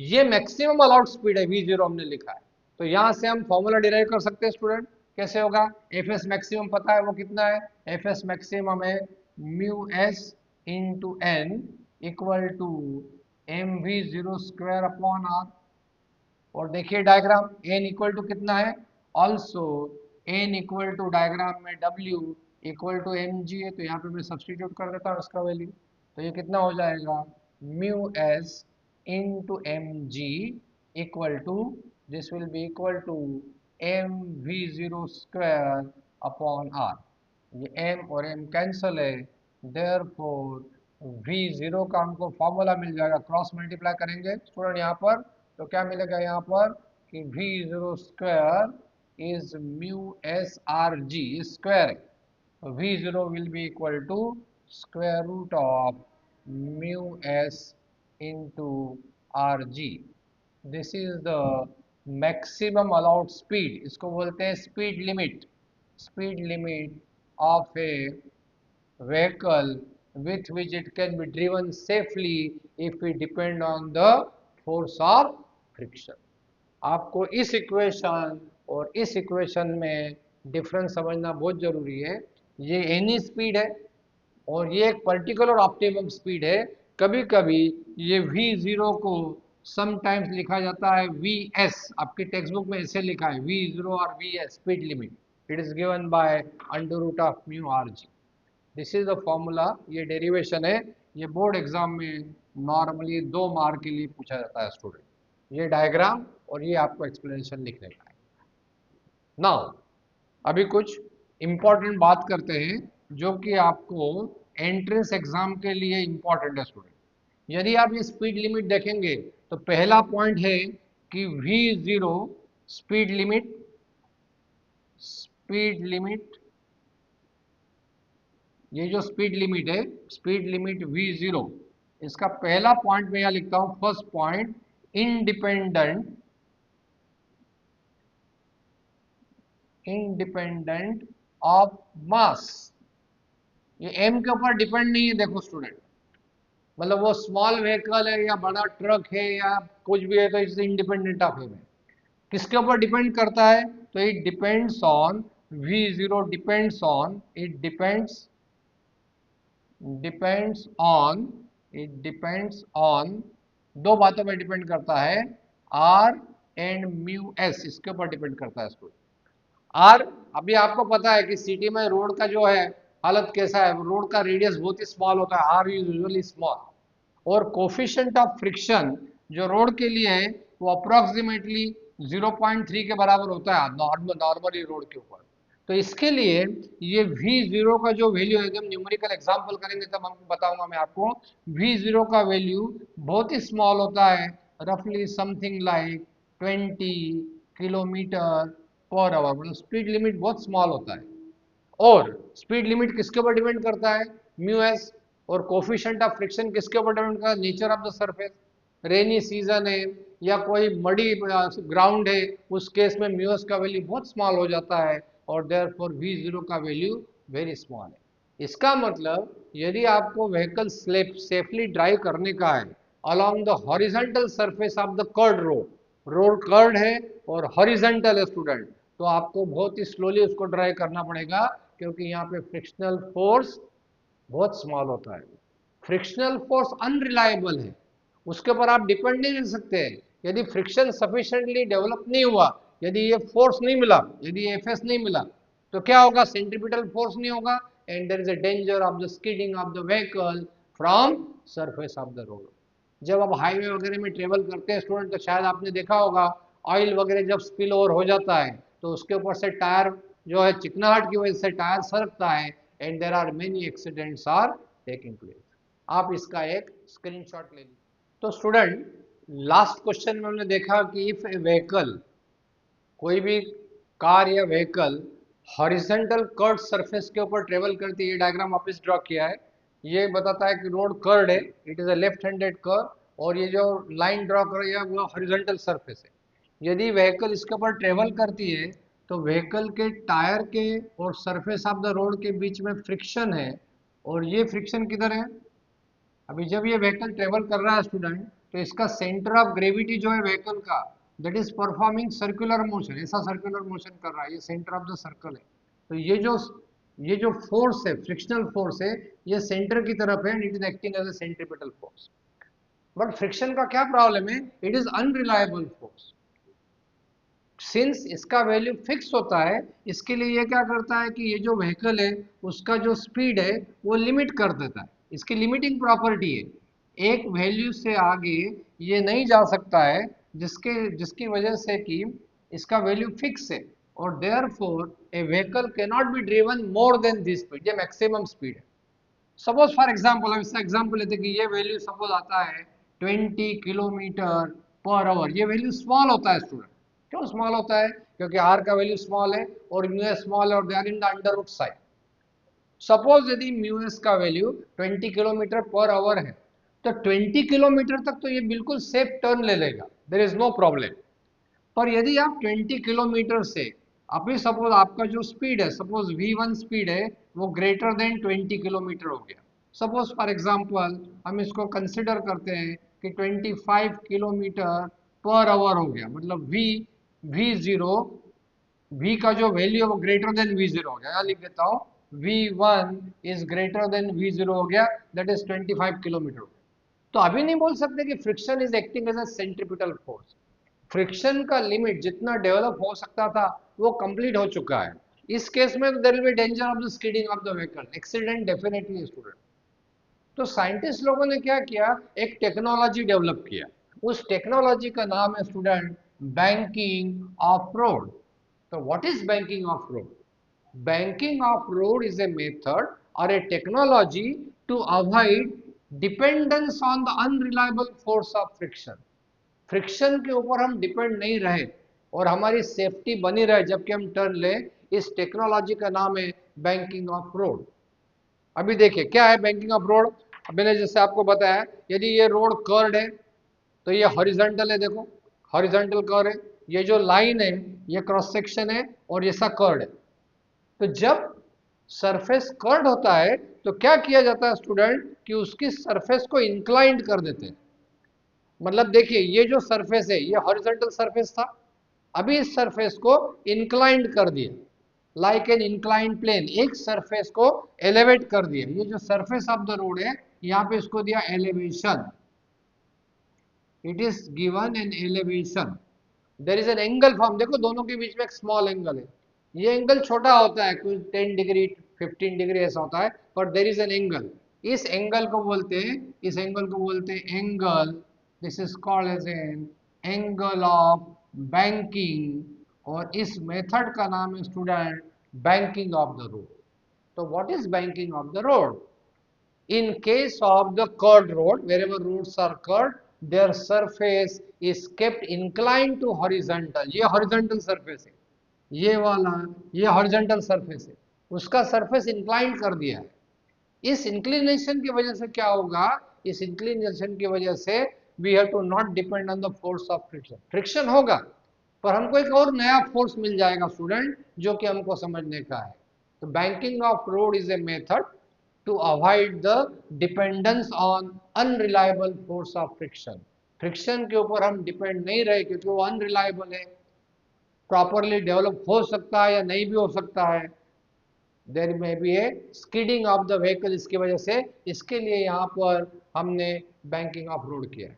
ये मैक्सिमम अलाउड स्पीड है v0 हमने लिखा है। तो यहां से हम फॉर्मूला डिराइव कर सकते हैं स्टूडेंट। कैसे होगा, एफ एस मैक्सिमम पता है वो कितना है, एफ एस मैक्सिमम है mu S into N equal to M V zero square upon R. और देखिए डायग्राम n इक्वल टू कितना है, also n equal to diagram में w इक्वल टू mg है, तो यहाँ पे मैं सब्सटीट्यूट कर देता हूँ इसका वैल्यू, तो ये कितना हो जाएगा mu S into M G equal to, this will be equal to M V zero square upon R, ये m और m कैंसल है, देयरफॉर v0 का हमको फॉर्मूला मिल जाएगा, क्रॉस मल्टीप्लाई करेंगे स्टूडेंट यहाँ पर, तो क्या मिलेगा यहाँ पर कि v0 square is mu S R G, square है, तो v0 will be equal to square root of mu S into R G, this is the maximum allowed speed, इसको बोलते हैं speed limit, speed limit of a vehicle with which it can be driven safely if we depend on the force of friction. आपको इस इक्वेशन और इस इक्वेशन में डिफरेंस समझना बहुत जरूरी है, ये एनी स्पीड है और ये एक पर्टिकुलर ऑप्टिमम स्पीड है, कभी कभी ये v0 को समटाइम्स लिखा जाता है vs, आपकी टेक्स्ट बुक में ऐसे लिखा है v0 और vs speed limit, it is given by under root of mu R G, this is the formula, ये डेरिवेशन है, ये बोर्ड एग्जाम में नॉर्मली 2 मार्क के लिए पूछा जाता है स्टूडेंट, ये डायग्राम और ये आपको एक्सप्लेनेशन लिखने का है। नाउ अभी कुछ इम्पोर्टेंट बात करते हैं जो कि आपको एंट्रेंस एग्जाम के लिए इम्पोर्टेंट है स्टूडेंट, यदि आप ये स्पीड लिमिट देखेंगे तो पहला पॉइंट है कि v0 speed limit, speed limit, ये जो स्पीड लिमिट है, स्पीड लिमिट v0, इसका पहला पॉइंट मैं यहां लिखता हूं, first point independent, independent of mass, ये m के ऊपर डिपेंड नहीं है, देखो स्टूडेंट, मतलब वो स्मॉल व्हीकल है या बड़ा ट्रक है या कुछ भी है तो इट्स इंडिपेंडेंट ऑफ एम है, किसके ऊपर डिपेंड करता है, तो it depends on v0 depends on, it depends on, it depends on, दो बातों पर डिपेंड करता है, r एंड म्यू एस, इसके ऊपर डिपेंड करता है स्टूडेंट। आर, अभी आपको पता है कि सिटी में रोड का जो है हालत कैसा है, रोड का रेडियस बहुत ही स्मॉल होता है, आर यूजुअली स्मॉल, और कोफिशिएंट ऑफ फ्रिक्शन जो रोड के लिए है वो अप्रोक्सीमेटली 0.3 के बराबर होता है नॉर्मली रोड के ऊपर, तो इसके लिए ये v0 का जो वैल्यू है, जब न्यूमेरिकल एग्जांपल करेंगे तब हमको बताऊंगा मैं आपको, v0 का वैल्यू बहुत ही स्मॉल होता है, रफली something like 20 kilometre per our, मतलब स्पीड लिमिट बहुत स्मॉल होता है, और स्पीड लिमिट किसके ऊपर डिपेंड करता है, म्यू एस, और कोफिशिएंट ऑफ फ्रिक्शन किसके ऊपर डिपेंड करता है, nature of the surface, rainy season है या कोई मडी ग्राउंड है, उस केस में म्यू एस का वैल्यू बहुत स्मॉल हो जाता है और देयरफॉर v0 का वैल्यू वेरी स्मॉल है। इसका मतलब यदि आपको व्हीकल सेफली ड्राइव करने का है along the horizontal surface of the curved road, road curved है और हॉरिजॉन्टल है स्टूडेंट, तो आपको बहुत ही स्लोली उसको ड्राइव करना पड़ेगा, क्योंकि यहाँ पे फ्रिक्शनल फोर्स बहुत स्मॉल होता है, फ्रिक्शनल फोर्स अनरिलायबल है, उसके ऊपर आप डिपेंड नहीं रह सकते, यदि फ्रिक्शन सफिशिएंटली डेवलप नहीं हुआ, यदि ये फोर्स नहीं मिला, यदि एफएस नहीं मिला, तो क्या होगा, सेंट्रीपिटल फोर्स नहीं होगा, and there is a danger of the skidding of the vehicle from surface of the road. जब आप हाईवे वगैरह में ट्रेवल करते हैं स्टूडेंट, तो शायद आपने देखा होगा ऑयल वगैरह जब स्पिल ओवर हो जाता है तो उसके ऊपर से टायर जो है चिकनाहट की वजह से टायर सरकता है, and there are many accidents are taking place. आप इसका एक स्क्रीनशॉट ले लीजिए। तो स्टूडेंट लास्ट क्वेश्चन में हमने देखा कि इफ ए व्हीकल, कोई भी कार या व्हीकल हॉरिजॉन्टल कर्व सरफेस के ऊपर ट्रेवल करती है, ये डायग्राम वापस ड्रॉ किया है, ये बताता है कि रोड कर्व्ड है, it is a left handed curve, और ये जो लाइन ड्रॉ कर रही है वो हॉरिजॉन्टल सरफेस है, यदि व्हीकल इसके ऊपर ट्रेवल करती है तो व्हीकल के टायर के और सरफेस ऑफ द रोड के बीच में फ्रिक्शन है, और ये फ्रिक्शन किधर है, अभी जब ये व्हीकल ट्रेवल कर रहा है स्टूडेंट, तो इसका सेंटर ऑफ ग्रेविटी जो है व्हीकल का, that is performing circular motion, ऐसा सर्कुलर मोशन कर रहा है, ये सेंटर ऑफ द सर्कल है, तो ये जो फोर्स है, फ्रिक्शनल फोर्स है, ये सेंटर की तरफ है, it is acting as a centripetal force, but friction का क्या प्रॉब्लम है, it is unreliable force, since इसका वैल्यू फिक्स होता है, इसके लिए ये क्या करता है कि ये जो व्हीकल है उसका जो स्पीड है वो लिमिट कर देता है, इसकी लिमिटिंग प्रॉपर्टी है। एक वैल्यू से आगे ये नहीं जा सकता है जिसकी वजह से कि इसका वैल्यू फिक्स है, और therefore A vehicle can not be driven more than this speed, ये मैक्सिमम स्पीड है। सपोज फॉर एग्जाम्पल हम इसका एग्जाम्पल लेते हैं कि ये वैल्यू सपोज आता है 20 किलोमीटर पर आवर। ये वैल्यू स्मॉल होता है स्टूडेंट, क्यों स्मॉल होता है? क्योंकि आर का वैल्यू स्मॉल है और म्यू एस स्मॉल है और they are in the under root side. Suppose यदि म्यू एस का वैल्यू 20 किलोमीटर पर आवर है, तो 20 किलोमीटर तक तो ये बिल्कुल सेफ टर्न ले लेगा, देर इज नो प्रॉब्लम। पर यदि आप 20 किलोमीटर से, अभी सपोज आपका जो स्पीड है, सपोज V1 स्पीड है, वो ग्रेटर देन 20 किलोमीटर हो गया। सपोज फॉर एग्जांपल हम इसको कंसिडर करते हैं कि 25 किलोमीटर पर आवर हो गया, मतलब V0, V का जो वैल्यू है वो ग्रेटर देन V0 हो गया। यहाँ लिख देता हूँ V1 is greater than V0 हो गया, दैट इज 25 किलोमीटर। तो अभी नहीं बोल सकते कि friction is acting as a centripetal force. Friction का लिमिट जितना डेवलप हो सकता था वो कंप्लीट हो चुका है। इस केस में there will be danger of the skidding of the vehicle, accident definitely student. तो साइंटिस्ट लोगों ने क्या किया, एक टेक्नोलॉजी डेवलप किया। उस टेक्नोलॉजी का नाम है स्टूडेंट बैंकिंग ऑफ रोड। तो what is banking of road? Banking of road is a method or a technology to avoid dependence on the unreliable force of friction. Friction के ऊपर हम डिपेंड नहीं रहे और हमारी सेफ्टी बनी रहे जबकि हम टर्न ले, इस टेक्नोलॉजी का नाम है बैंकिंग ऑफ रोड। अभी देखिए क्या है बैंकिंग ऑफ रोड। मैंने जैसे आपको बताया, यदि ये रोड कर्ड है तो ये हॉरिजॉन्टल है, देखो हॉरिजॉन्टल कर्व है, ये जो लाइन है ये क्रॉस सेक्शन है और ये सा कर्ड है। तो जब सरफेस कर्ड होता है तो क्या किया जाता है स्टूडेंट कि उसकी सरफेस को इंक्लाइंड कर देते हैं। मतलब देखिए ये जो सरफेस है ये हॉरिजॉन्टल सरफेस था, अभी इस सरफेस को इंक्लाइंड कर दिया, लाइक एन इंक्लाइंड प्लेन, एक सरफेस को एलिवेट कर दिया। ये जो सरफेस ऑफ द रोड है यहाँ पे इसको दिया elevation, it is given an elevation. There is an angle form, देखो दोनों के बीच में एक स्मॉल एंगल है, ये एंगल छोटा होता है, कुछ 10 डिग्री 15 डिग्री ऐसा होता है, पर देयर इज एन एंगल। इस एंगल को बोलते हैं, इस एंगल को बोलते हैं angle, this is called as an angle of banking, और इस मेथड का नाम है student banking of the road. तो what is banking of the road? In case of the curved road, wherever roads are curved, their surface is kept inclined to horizontal. ये horizontal surface है, ये वाला ये horizontal surface है, उसका surface inclined कर दिया है। इस inclination की वजह से क्या होगा, इस inclination की वजह से we have to not depend on the force of friction. friction होगा पर हमको एक और नया force मिल जाएगा स्टूडेंट जो कि हमको समझने का है। तो banking of road is a method to avoid the dependence on unreliable force of friction. Friction के ऊपर हम डिपेंड नहीं रहे क्योंकि वो अनरिलायबल है, प्रॉपरली डेवलप हो सकता है या नहीं भी हो सकता है, there may be a skidding of the vehicle, इसकी वजह से, इसके लिए यहाँ पर हमने बैंकिंग ऑफ रोड किया है।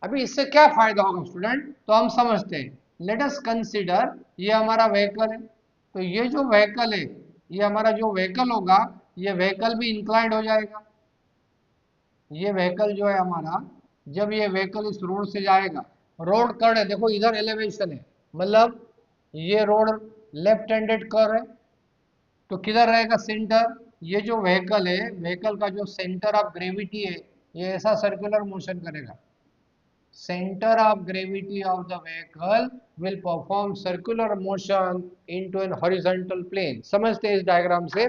अभी इससे क्या फायदा होगा स्टूडेंट, तो हम समझते हैं। लेट अस कंसिडर ये हमारा व्हीकल है, तो ये जो व्हीकल है, ये हमारा जो व्हीकल होगा, ये व्हीकल भी इंक्लाइंड हो जाएगा। ये व्हीकल जो है हमारा, जब ये व्हीकल इस रोड से जाएगा, रोड कर्व है, देखो इधर एलिवेशन है, मतलब ये रोड लेफ्ट हैंडेड कर्व है, तो किधर रहेगा सेंटर, ये जो व्हीकल है, व्हीकल का जो सेंटर ऑफ ग्रेविटी है ये ऐसा सर्कुलर मोशन करेगा। center of gravity of the vehicle will perform circular motion into an horizontal plane। समझते हैं इस डायग्राम से,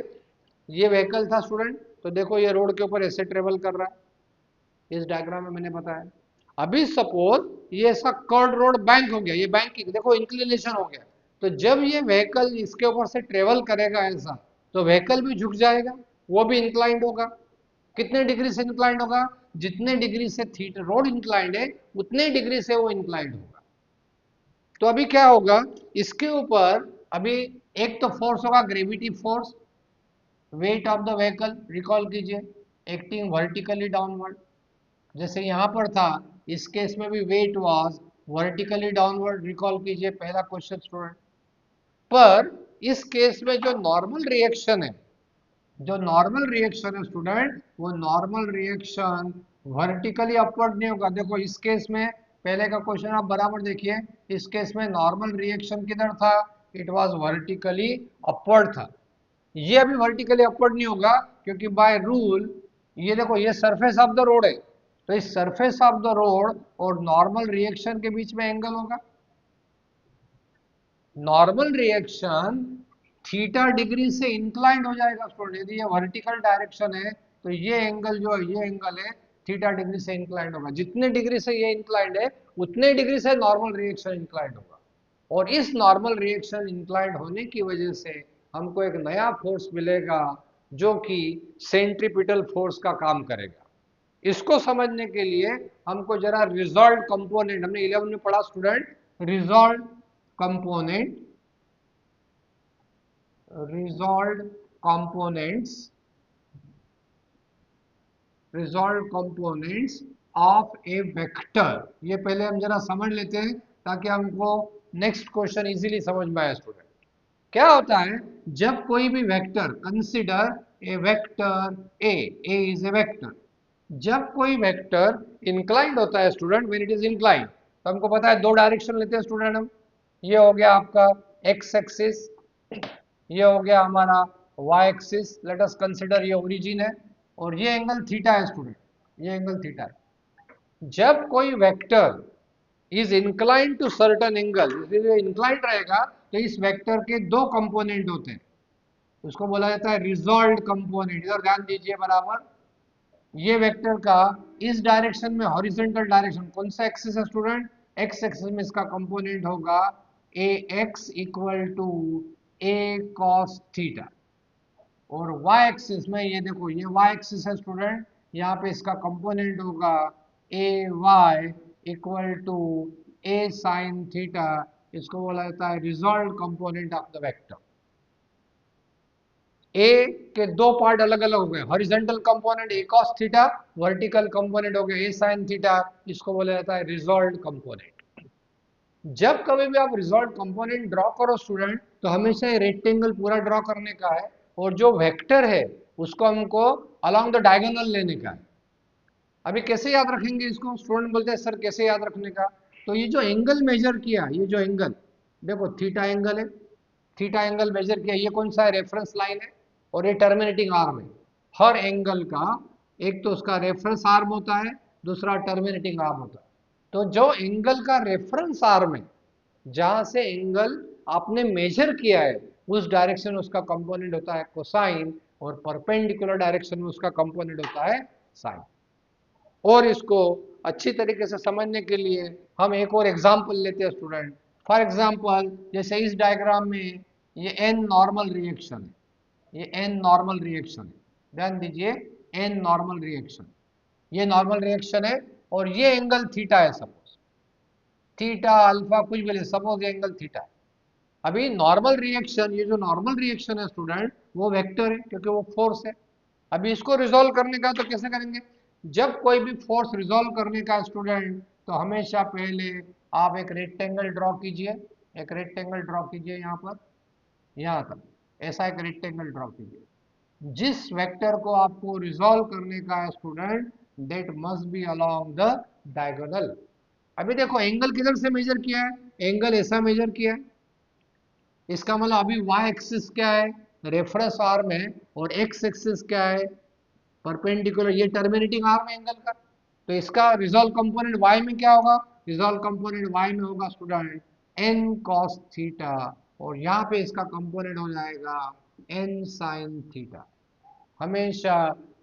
ये व्हीकल था स्टूडेंट, तो देखो ये रोड के ऊपर ऐसे ट्रेवल कर रहा है, इस डायग्राम में मैंने बताया। अभी सपोज ये ऐसा कर्ड रोड बैंक हो गया, ये बैंकिंग देखो इंक्लिनेशन हो गया, तो जब ये व्हीकल इसके ऊपर से ट्रेवल करेगा ऐसा, तो व्हीकल भी झुक जाएगा, वो भी इंक्लाइंड होगा। कितने डिग्री से इंक्लाइंड होगा, जितने डिग्री से थीटा रोड इंक्लाइंड है उतने डिग्री से वो इंक्लाइंड होगा। तो अभी क्या होगा इसके ऊपर, अभी एक तो फोर्स होगा gravity force, wait of the vehicle, recall कीजिए, एक्टिंग वर्टिकली डाउनवर्ड, जैसे यहाँ पर था, इस केस में भी wait was vertically downward recall कीजिए पहला क्वेश्चन स्टूडेंट। पर इस केस में जो नॉर्मल रिएक्शन है, जो नॉर्मल रिएक्शन है स्टूडेंट, वो नॉर्मल रिएक्शन वर्टिकली अपवर्ड नहीं होगा। देखो इस केस में पहले का क्वेश्चन आप बराबर देखिए, इस केस में नॉर्मल रिएक्शन किधर था, इट वाज वर्टिकली अपवर्ड था। ये अभी वर्टिकली अपवर्ड नहीं होगा क्योंकि बाय रूल ये देखो ये सरफेस ऑफ द रोड है, तो इस सरफेस ऑफ द रोड और नॉर्मल रिएक्शन के बीच में एंगल होगा। नॉर्मल रिएक्शन थीटा डिग्री से इंक्लाइंड हो जाएगा स्टूडेंट। यदि ये वर्टिकल डायरेक्शन है तो ये एंगल जो है, ये एंगल है थीटा डिग्री से इंक्लाइंड होगा। जितने डिग्री से ये इंक्लाइंड है उतने डिग्री से नॉर्मल रिएक्शन इंक्लाइंड होगा। और इस नॉर्मल रिएक्शन इंक्लाइंड होने की वजह से हमको एक नया फोर्स मिलेगा जो कि सेंट्रीपिटल फोर्स का काम करेगा। इसको समझने के लिए हमको जरा रिजॉल्व कंपोनेंट, हमने 11 में पढ़ा student, resolve component, resolved components, resolved components of a vector, ये पहले हम जरा समझ लेते हैं ताकि हमको नेक्स्ट क्वेश्चन इजीली समझ में आए स्टूडेंट। क्या होता है जब कोई भी vector, consider a vector A is a vector, जब कोई वेक्टर इंक्लाइंड होता है student, when it is inclined, तो हमको पता है दो डायरेक्शन लेते हैं स्टूडेंट हम। ये हो गया आपका एक्स एक्सिस, ये हो गया हमारा Y axis, let us consider ये ओरिजिन है और ये एंगल थीटा है स्टूडेंट, ये एंगल थीटा है। जब कोई vector is incline to certain angle, इसलिए इंक्लाइंड रहेगा तो इस वेक्टर के दो कंपोनेंट होते हैं, उसको बोला जाता है रिजॉल्व्ड कंपोनेंट। इधर ध्यान दीजिए बराबर, ये वेक्टर का इस डायरेक्शन में हॉरिजॉन्टल डायरेक्शन कौन सा एक्सिस है स्टूडेंट, एक्स एक्सिस में इसका कंपोनेंट होगा a x equal to a cos theta, और y एक्सिस में ये देखो ये y एक्सिस है स्टूडेंट, यहाँ पे इसका कंपोनेंट होगा a y equal to a sine theta. इसको बोला जाता है resolve component of the vector. A के दो पार्ट अलग अलग हो गए, horizontal component a cos theta, vertical component हो गया ए साइन थीटा, इसको बोला जाता है रिजॉल्व कंपोनेंट। जब कभी भी आप रिजॉल्व कंपोनेंट ड्रॉ करो स्टूडेंट तो हमेशा ये रेक्टेंगल पूरा ड्रॉ करने का है, और जो वेक्टर है उसको हमको अलोंग द डायगोनल लेने का है। अभी कैसे याद रखेंगे इसको, स्टूडेंट बोलते हैं सर कैसे याद रखने का, तो ये जो एंगल मेजर किया, ये जो एंगल देखो थीटा एंगल है, थीटा एंगल मेजर किया, ये कौन सा है, रेफरेंस लाइन है, और ये टर्मिनेटिंग आर्म है। हर एंगल का एक तो उसका रेफरेंस आर्म होता है, दूसरा टर्मिनेटिंग आर्म होता है। तो जो एंगल का रेफरेंस आर्म है, जहां से एंगल आपने मेजर किया है, उस डायरेक्शन में उसका कंपोनेंट होता है कोसाइन, और परपेंडिकुलर डायरेक्शन में उसका कंपोनेंट होता है साइन। और इसको अच्छी तरीके से समझने के लिए हम एक और एग्जांपल लेते हैं स्टूडेंट। फॉर एग्जांपल जैसे इस डायग्राम में ये एन नॉर्मल रिएक्शन है, ये एन नॉर्मल रिएक्शन है, ध्यान दीजिए एन नॉर्मल रिएक्शन, ये नॉर्मल रिएक्शन है और ये एंगल थीटा है, सपोज थीटा अल्फा कुछ भी ले, सपोज ये एंगल थीटा है। अभी नॉर्मल रिएक्शन, ये जो नॉर्मल रिएक्शन है स्टूडेंट वो वेक्टर है क्योंकि वो फोर्स है। अभी इसको रिजॉल्व करने का तो कैसे करेंगे, जब कोई भी फोर्स रिजॉल्व करने का स्टूडेंट तो हमेशा पहले आप एक रेक्टेंगल ड्रॉ कीजिए, एक रेक्टेंगल ड्रॉ कीजिए यहाँ पर, यहाँ तक ऐसा एक रेक्टेंगल ड्रॉ कीजिए। जिस वेक्टर को आपको रिजॉल्व करने का है student, that must be along the diagonal. अभी देखो एंगल किधर से मेजर किया है, एंगल ऐसा मेजर किया है, इसका मतलब अभी y एक्सिस क्या है, रेफरेंस आर्म है, और x एक्सिस क्या है, परपेंडिकुलर, ये टर्मिनेटिंग आर्म है एंगल का। तो इसका रिजॉल्व कंपोनेंट y में क्या होगा, रिजॉल्व कंपोनेंट y में होगा स्टूडेंट n cos थीटा, और यहाँ पे इसका कंपोनेंट हो जाएगा n sin थीटा। हमेशा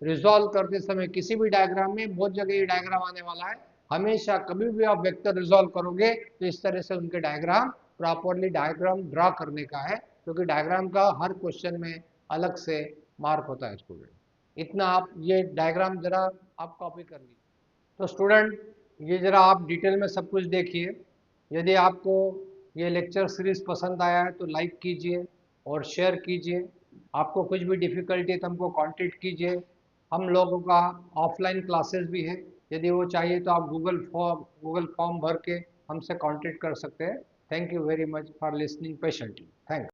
रिजॉल्व करते समय किसी भी डायग्राम में, बहुत जगह ये डायग्राम आने वाला है, हमेशा कभी भी आप वेक्टर रिजॉल्व करोगे तो इस तरह से उनके डायग्राम प्रॉपरली डायग्राम ड्रा करने का है, क्योंकि डायग्राम का हर क्वेश्चन में अलग से मार्क होता है स्टूडेंट। इतना आप ये डायग्राम जरा आप कॉपी कर लीजिए। तो स्टूडेंट ये जरा आप डिटेल में सब कुछ देखिए। यदि आपको ये लेक्चर सीरीज पसंद आया है तो लाइक कीजिए और शेयर कीजिए। आपको कुछ भी डिफ़िकल्टी है तो हमको कांटेक्ट कीजिए। हम लोगों का ऑफलाइन क्लासेस भी है, यदि वो चाहिए तो आप गूगल फॉर्म भर के हमसे कांटेक्ट कर सकते हैं। Thank you very much for listening patiently. Thank